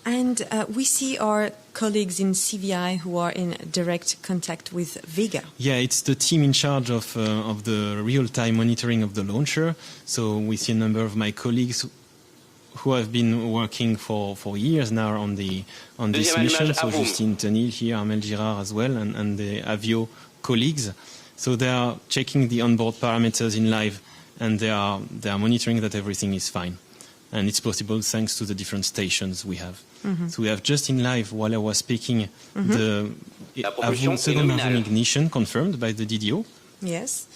And we see our colleagues in CVI who are in direct contact with Vega. Yeah, it's the team in charge of the real-time monitoring of the launcher. So we see a number of my colleagues who have been working for years now on this mission. So Justine Tenil here, Amel Girard as well, and the Avio colleagues. So they are checking the onboard parameters in live, and they are monitoring that everything is fine. And it's possible thanks to the different stations we have. Mm-hmm. So we have just in live, while I was speaking, the second Avio ignition confirmed by the DDO. Yes.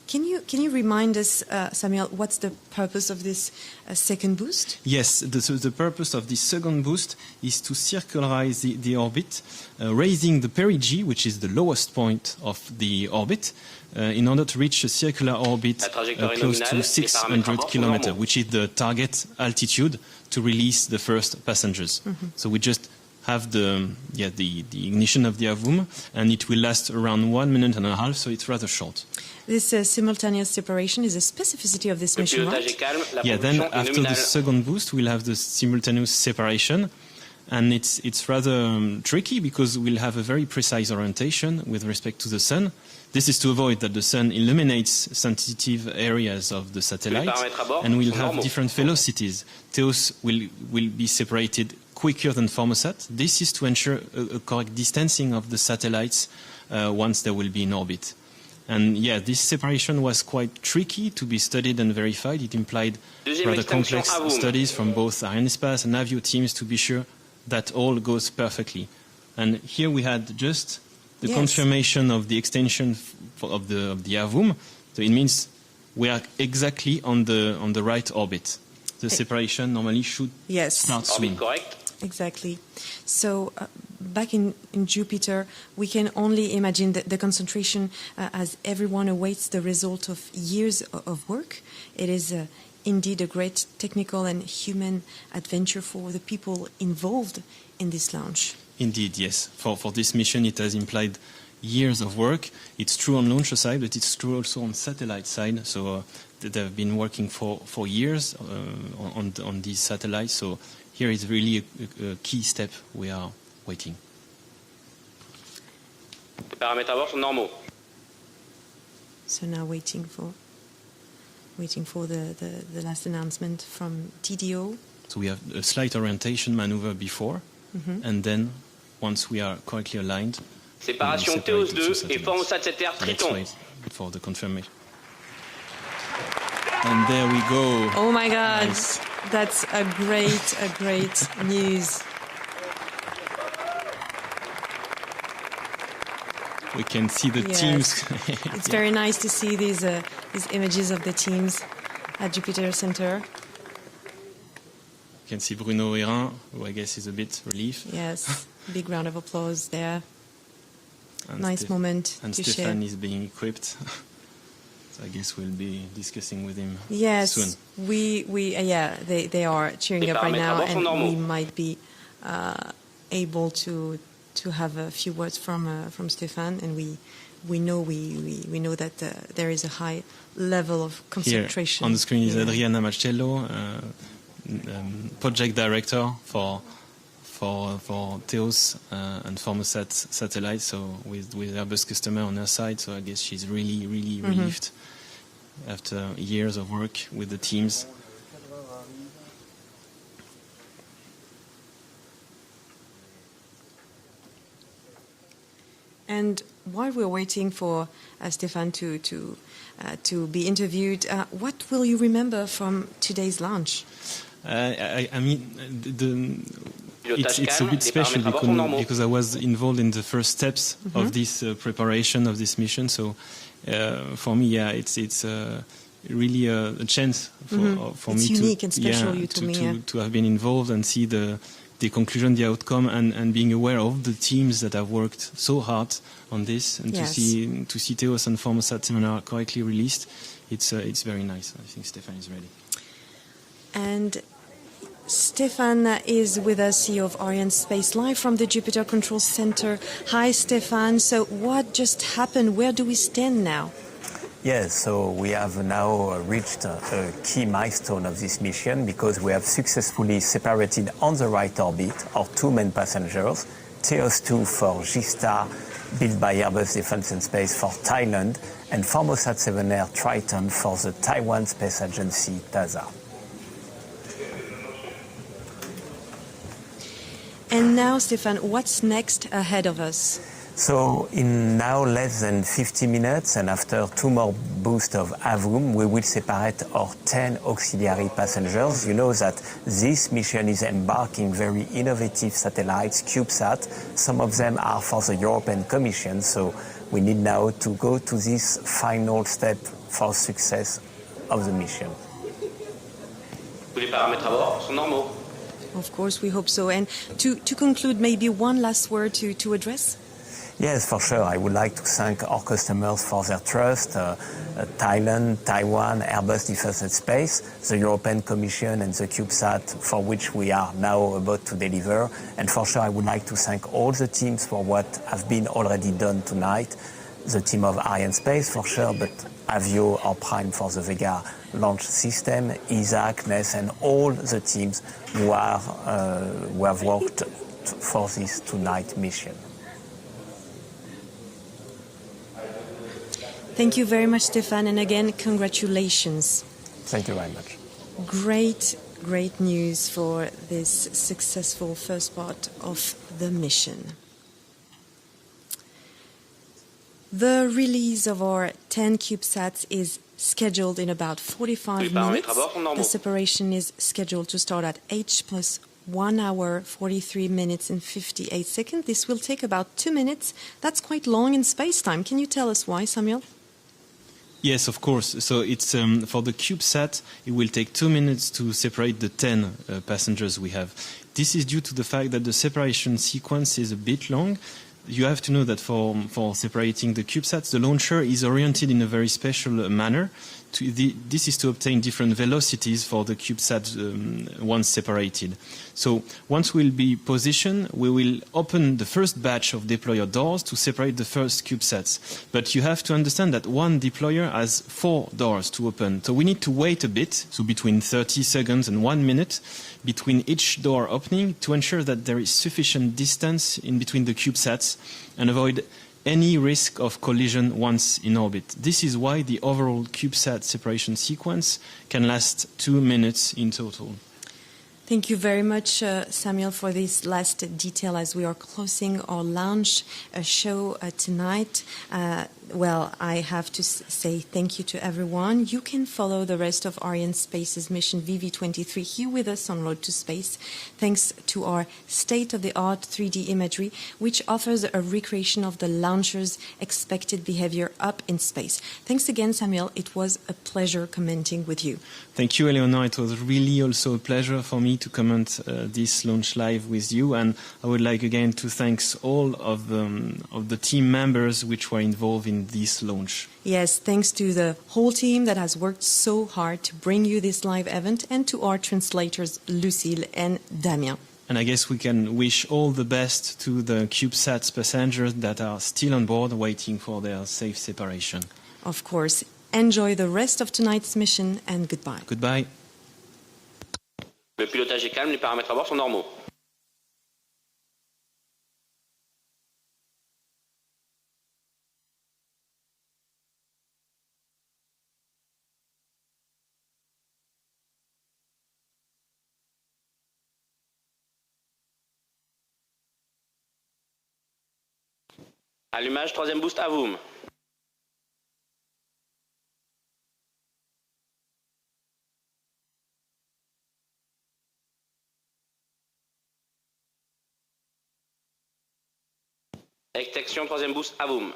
Can you remind us, Samuel, what's the purpose of this second boost? Yes, the purpose of this second boost is to circularize the orbit, raising the perigee, which is the lowest point of the orbit, in order to reach a circular orbit close to 600 kilometers, which is the target altitude to release the first passengers. Mm-hmm. So we just have the ignition of the Avum, and it will last around 1.5 minutes, so it's rather short. This simultaneous separation is a specificity of this mission, right? Yeah, then after the second boost, we'll have the simultaneous separation, and it's rather tricky because we'll have a very precise orientation with respect to the Sun. This is to avoid that the Sun illuminates sensitive areas of the satellite, and we'll have different velocities. THEOS will be separated quicker than FORMOSAT. This is to ensure a correct distancing of the satellites once they will be in orbit. And yeah, this separation was quite tricky to be studied and verified. It implied rather complex studies from both Arianespace and Avio teams to be sure that all goes perfectly. And here we had just the confirmation of the extension of the Avum. So it means we are exactly on the right orbit. The separation normally should start soon. Exactly. So back in Jupiter, we can only imagine the concentration as everyone awaits the result of years of work. It is indeed a great technical and human adventure for the people involved in this launch. Indeed, yes. For this mission, it has implied years of work. It's true on launcher side, but it's true also on satellite side. So they've been working for years on these satellites. So here is really a key step we are waiting. Les paramètres à bord sont normaux. So now waiting for the last announcement from TDO. So we have a slight orientation maneuver before, and then once we are correctly aligned, séparation THEOS-2 et FORMOSAT-7R TRITON. For the confirmation. And there we go. Oh my God, nice. That's a great news. We can see the teams. It's very nice to see these images of the teams at Jupiter Center. You can see Bruno Hérin, who I guess is a bit relieved. Yes, big round of applause there. And nice moment and to Stéphane share. is being equipped. So I guess we'll be discussing with him soon. Yes, they are cheering up right now, and we might be able to have a few words from Stéphane, and we know that there is a high level of concentration. Here on the screen is Adriana Marcello, project director for THEOS and FORMOSAT satellites, so with Airbus customer on her side, so I guess she's really relieved after years of work with the teams. And while we're waiting for Stéphane to be interviewed, what will you remember from today's launch? I mean, it's a bit special because I was involved in the first steps of this preparation of this mission. So for me, yeah, it's really a chance for it's me unique and special, you told me, to have been involved and see the conclusion, the outcome, and being aware of the teams that have worked so hard on this, and to see THEOS and FORMOSAT-7R correctly released. It's very nice. I think Stéphane is ready. And Stéphane is with us, CEO of Arianespace, live from the Jupiter Control Center. Hi, Stéphane. So what just happened? Where do we stand now? Yes, so we have now reached a key milestone of this mission because we have successfully separated on the right orbit our two main passengers, THEOS-2 for GStar, built by Airbus Defence and Space for Thailand, and FORMOSAT-7R TRITON for the Taiwan Space Agency, THEOS. And now, Stéphane, what's next ahead of us? So in now less than 50 minutes and after 2 more boosts of Avum, we will separate our 10 auxiliary passengers. You know that this mission is embarking very innovative satellites, Cubesat. Some of them are for the European Commission, so we need now to go to this final step for success of the mission. Tous les paramètres à bord sont normaux. Of course, we hope so. And to conclude, maybe one last word to address? Yes, for sure. I would like to thank our customers for their trust, Thailand, Taiwan, Airbus Defence and Space, the European Commission and the Cubesat, for which we are now about to deliver. And for sure, I would like to thank all the teams for what have been already done tonight. The team of Arianespace, for sure, but Avio, our prime for the Vega launch system, ESA, CNES, and all the teams who have worked for this tonight mission. Thank you very much, Stéphane, and again, congratulations. Thank you very much. Great news for this successful first part of the mission. The release of our 10 CubeSats is scheduled in about 45 minutes. The separation is scheduled to start at H+1 hour, 43 minutes and 58 seconds. This will take about 2 minutes. That's quite long in space-time. Can you tell us why, Samuel? Yes, of course. So it's for the CubeSat, it will take 2 minutes to separate the 10 passengers we have. This is due to the fact that the separation sequence is a bit long. You have to know that for separating the CubeSats, the launcher is oriented in a very special manner. This is to obtain different velocities for the CubeSat once separated. So once we'll be positioned, we will open the first batch of deployer doors to separate the first CubeSats. But you have to understand that one deployer has 4 doors to open. So we need to wait a bit, so between 30 seconds and 1 minute, between each door opening to ensure that there is sufficient distance in between the CubeSats and avoid any risk of collision once in orbit. This is why the overall CubeSat separation sequence can last 2 minutes in total. Thank you very much, Samuel, for this last detail as we are closing our launch show tonight. Well, I have to say thank you to everyone. You can follow the rest of Arianespace's mission VV23 here with us on Road to Space, thanks to our state-of-the-art 3D imagery, which offers a recreation of the launcher's expected behavior up in space. Thanks again, Samuel. It was a pleasure commenting with you. Thank you, Eleonore. It was really also a pleasure for me to comment this launch live with you, and I would like again to thank all of the team members which were involved in this launch. Yes, thanks to the whole team that has worked so hard to bring you this live event, and to our translators Lucille and Damien. And I guess we can wish all the best to the CubeSat passengers that are still on board waiting for their safe separation. Of course. Enjoy the rest of tonight's mission and goodbye. Goodbye. Le pilotage est calme, les paramètres à bord sont normaux. Allumage, troisième boost, à vous. Extraction, troisième boost, à vous.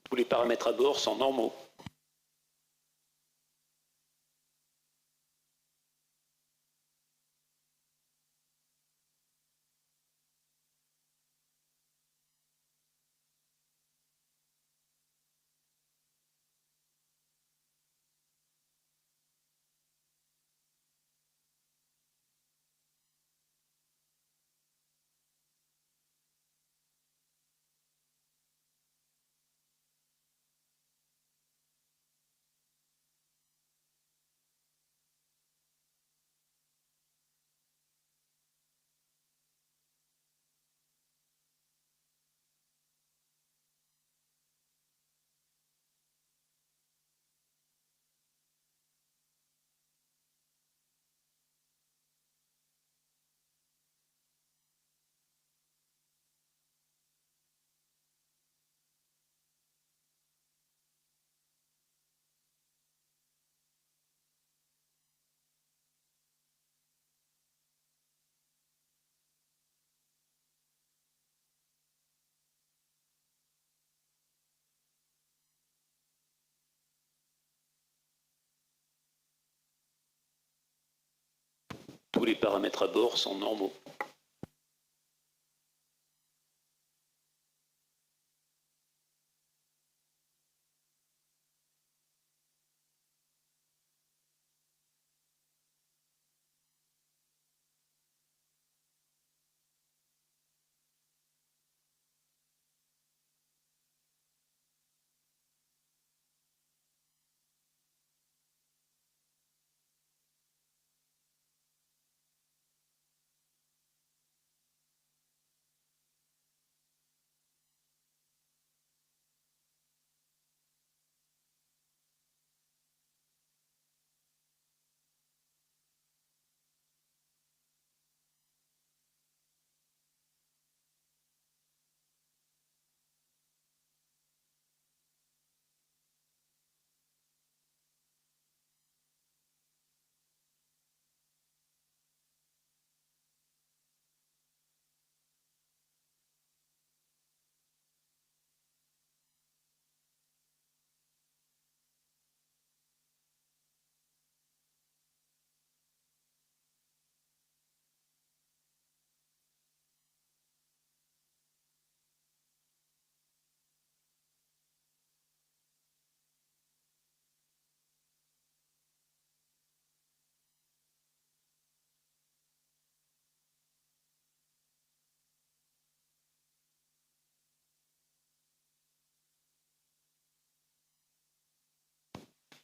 Tous les paramètres à bord sont normaux. Tous les paramètres à bord sont normaux.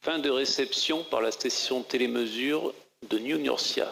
Fin de réception par la station télémesure de New Murcia.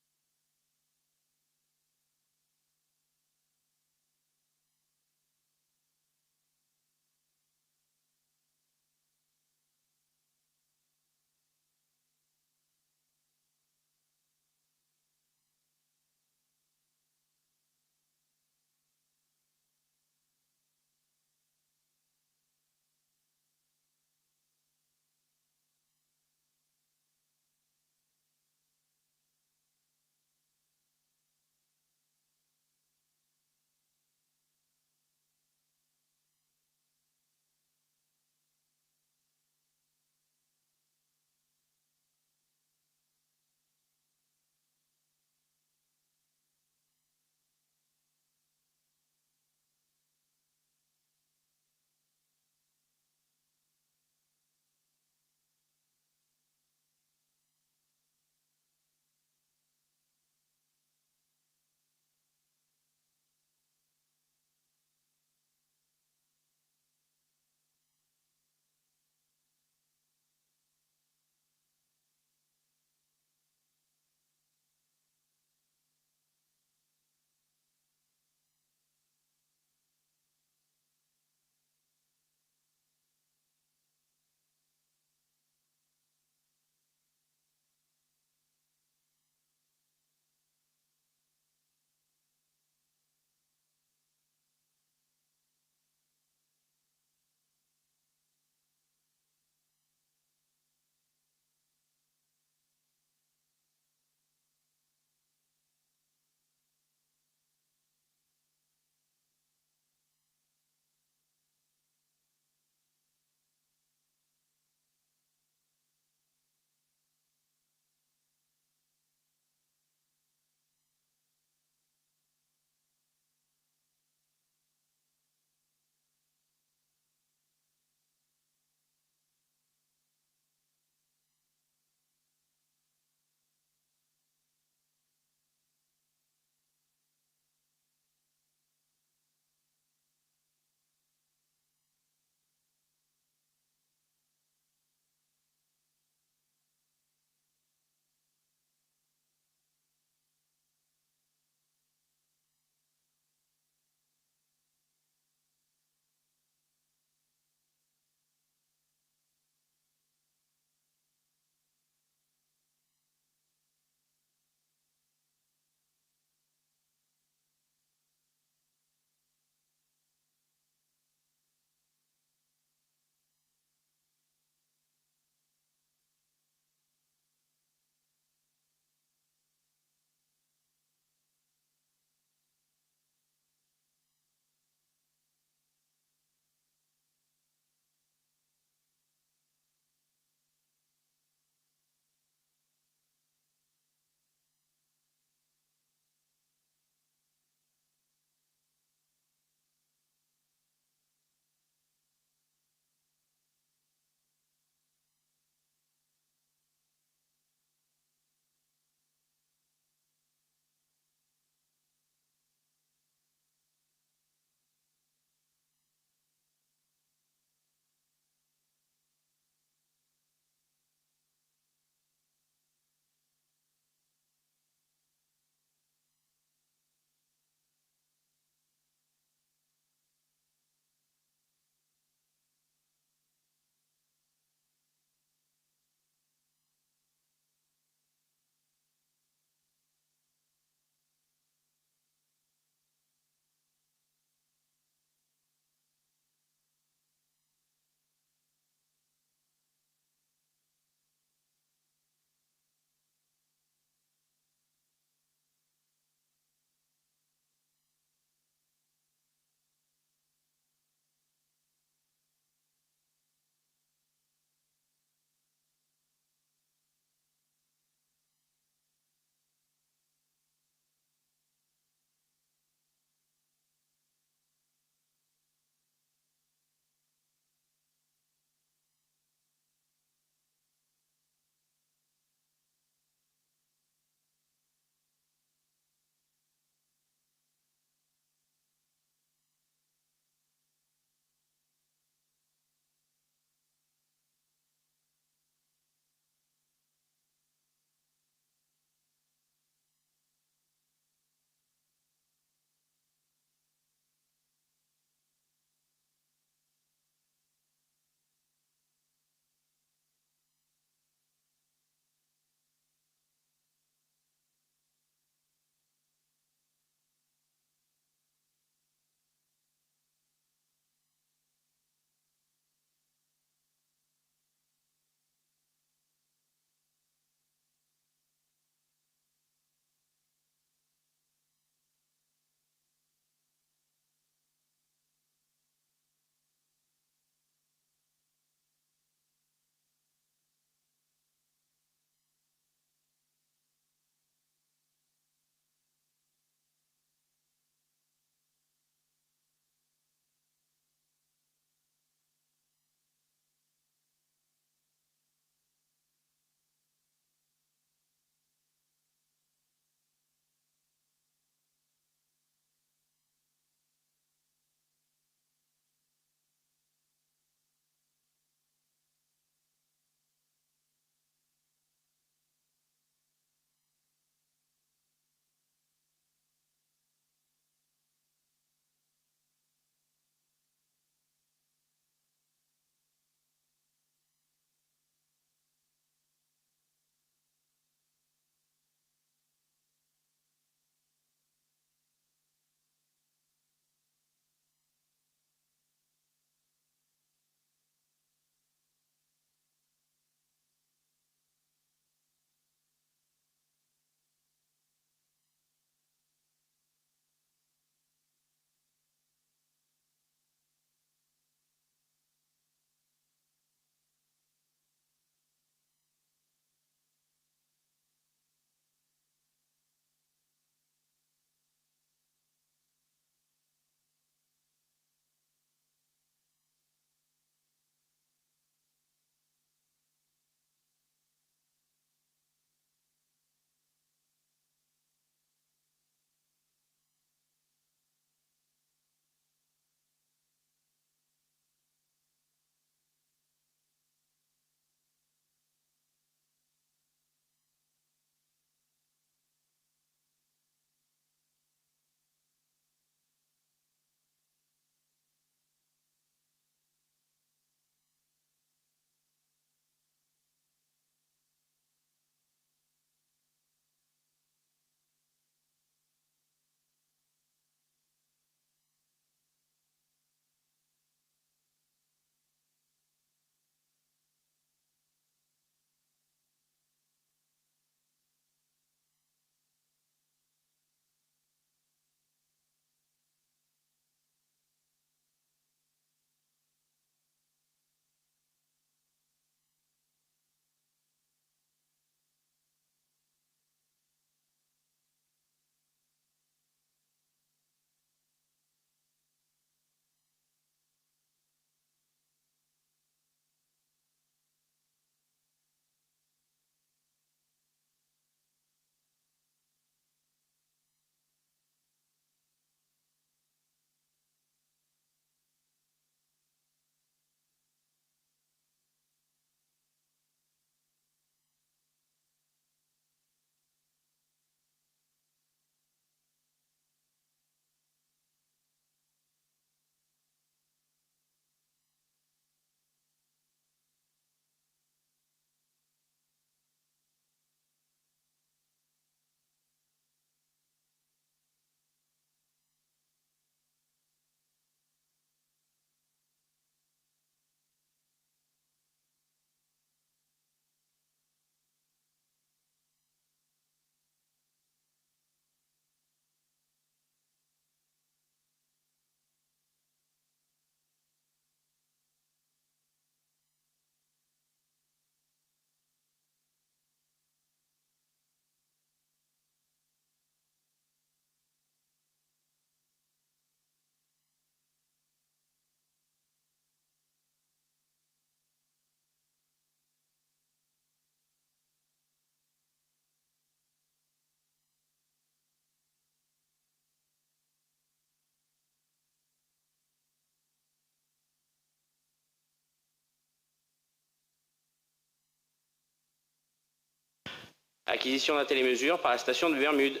Acquisition d'un télémesure par la station de Bermude.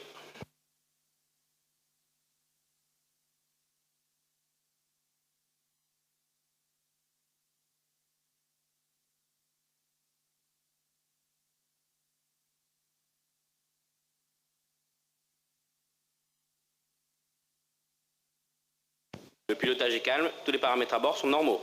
Le pilotage est calme, tous les paramètres à bord sont normaux.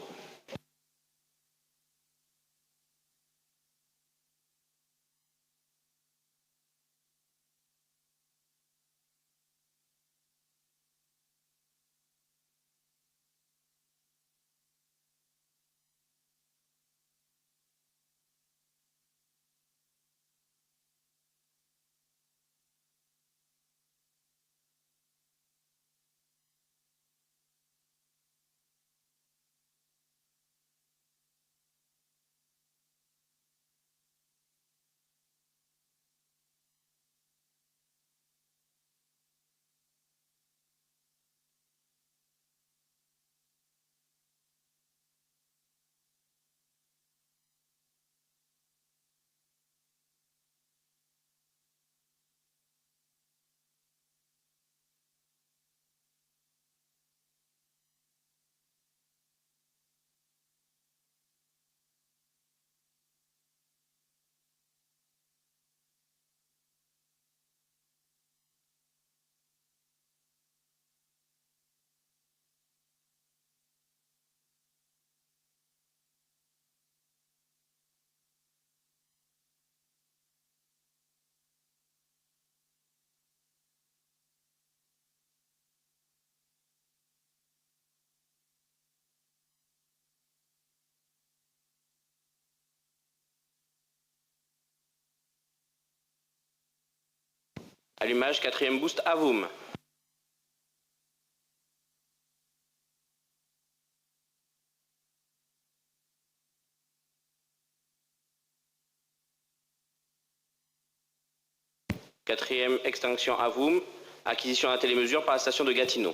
Allumage 4e boost Avum. Quatrième extinction Avum. Acquisition d'un télémesure par la station de Gatineau.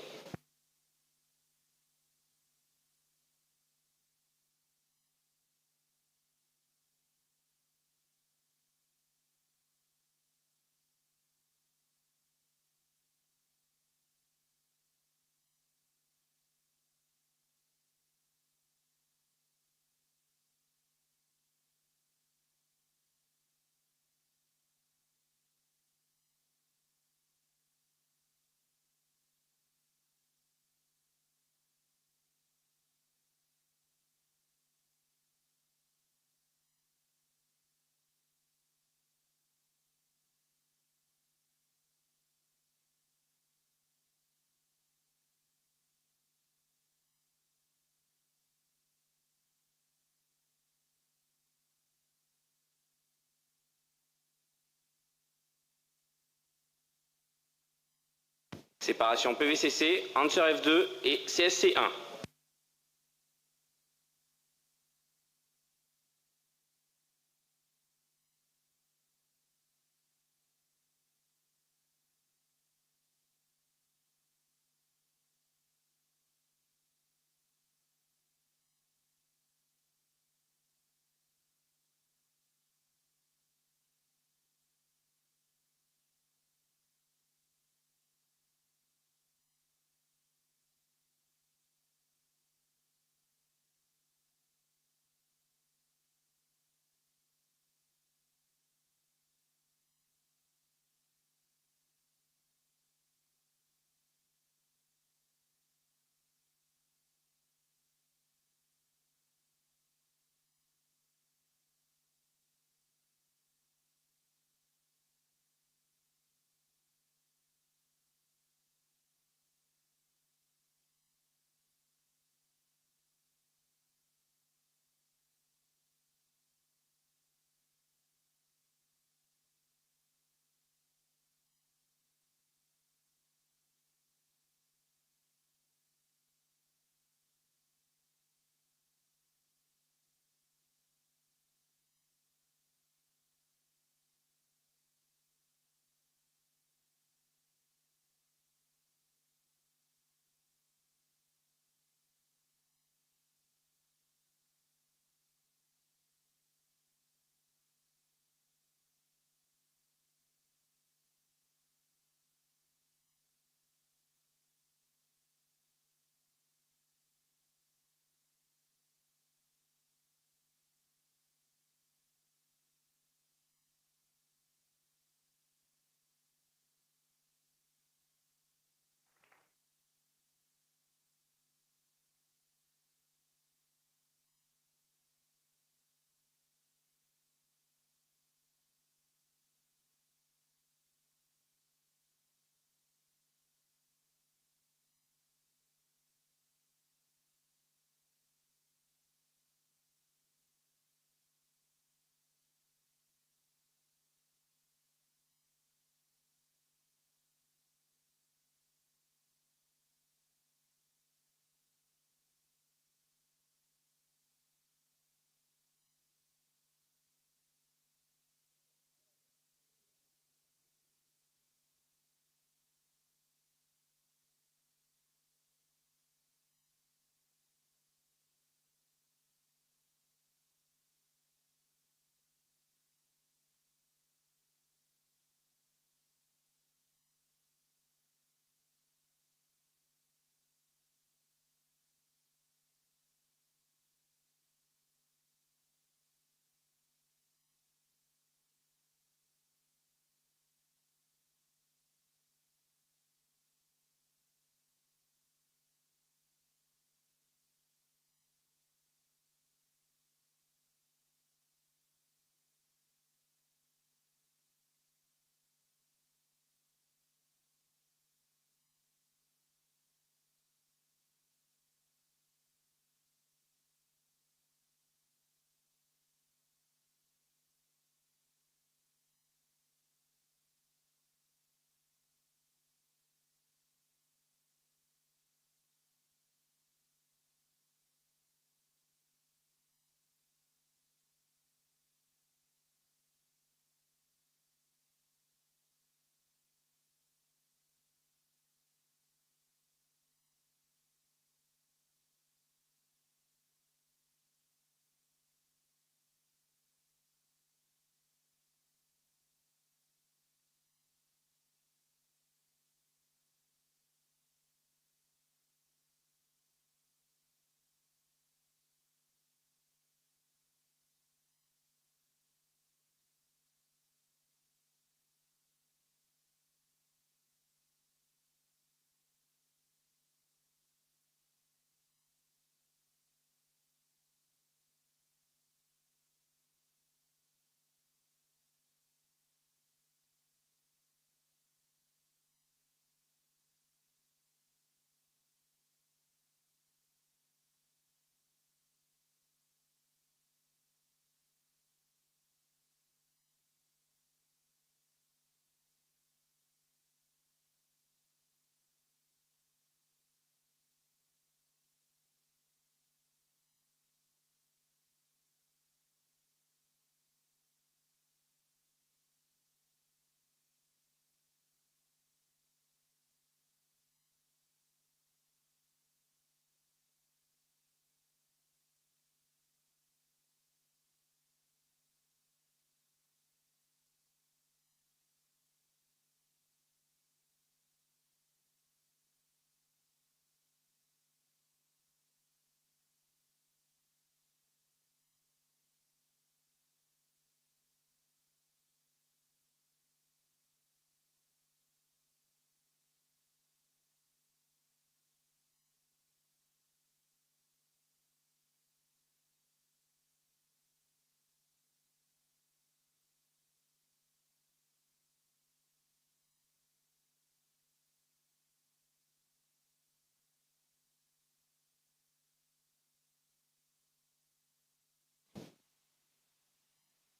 Séparation PVCC, Answer F2 et CSC1.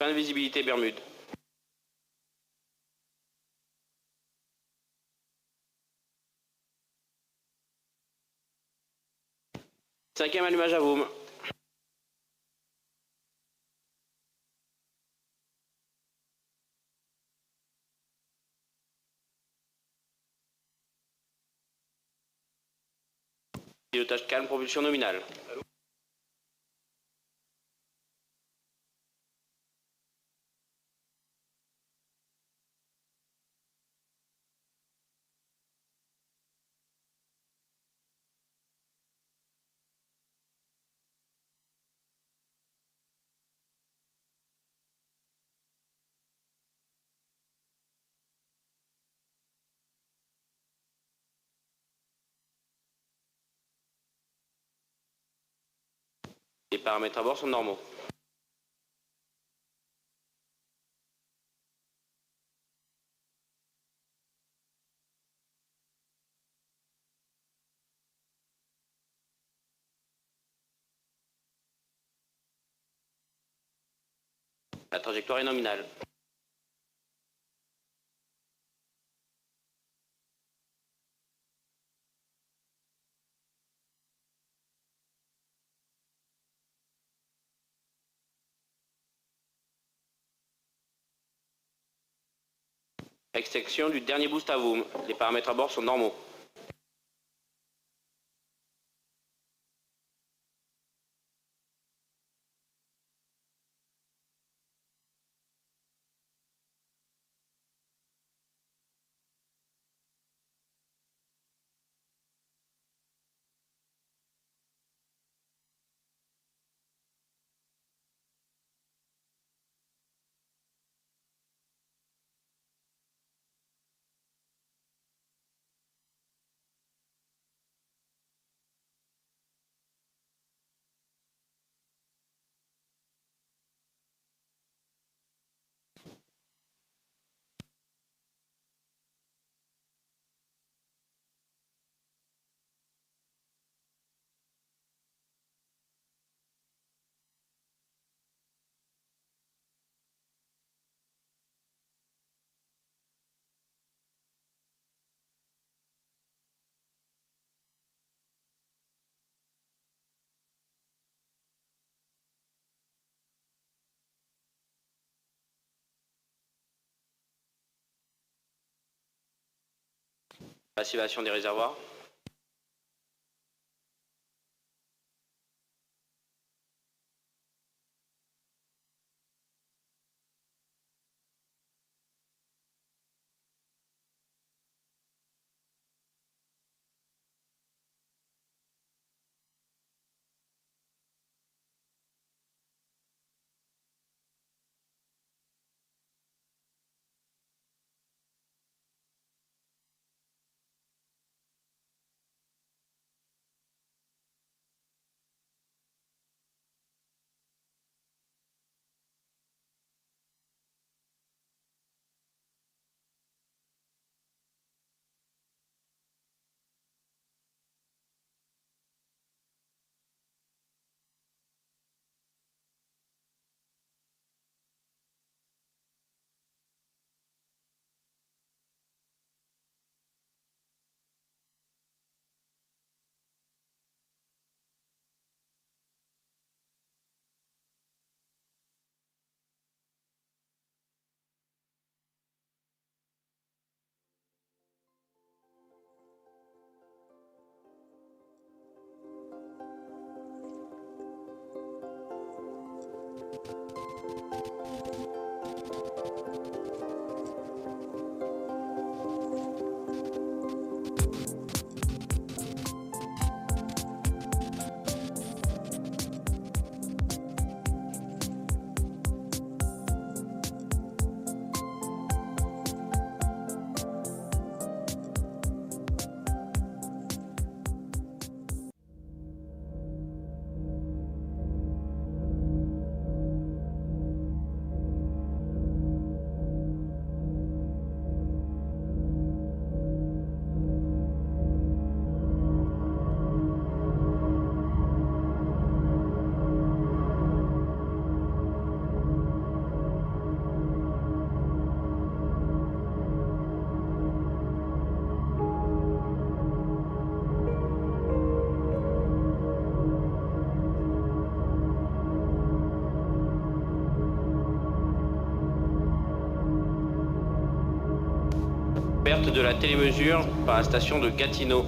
Fin de visibilité Bermude. Cinquième allumage à Voom. Pilotage calme, propulsion nominale. Les paramètres à bord sont normaux. La trajectoire est nominale. Extinction du dernier boost à Voom. Les paramètres à bord sont normaux. Passivation des réservoirs. Perte de la télémesure par la station de Gatineau.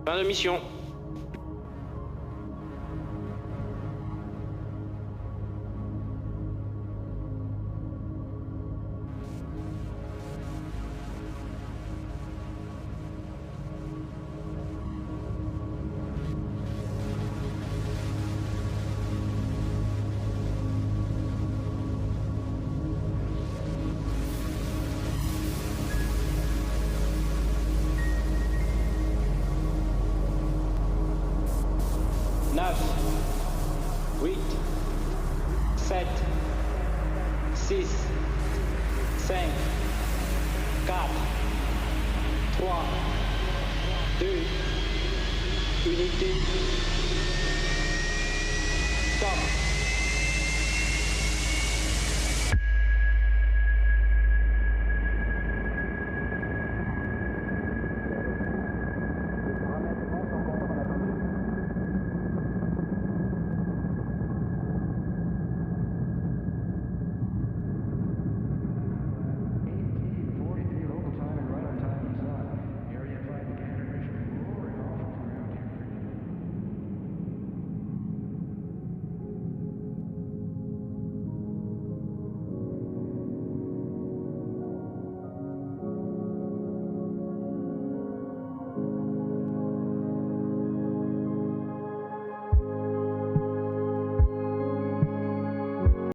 Fin de mission. Unité. Stop.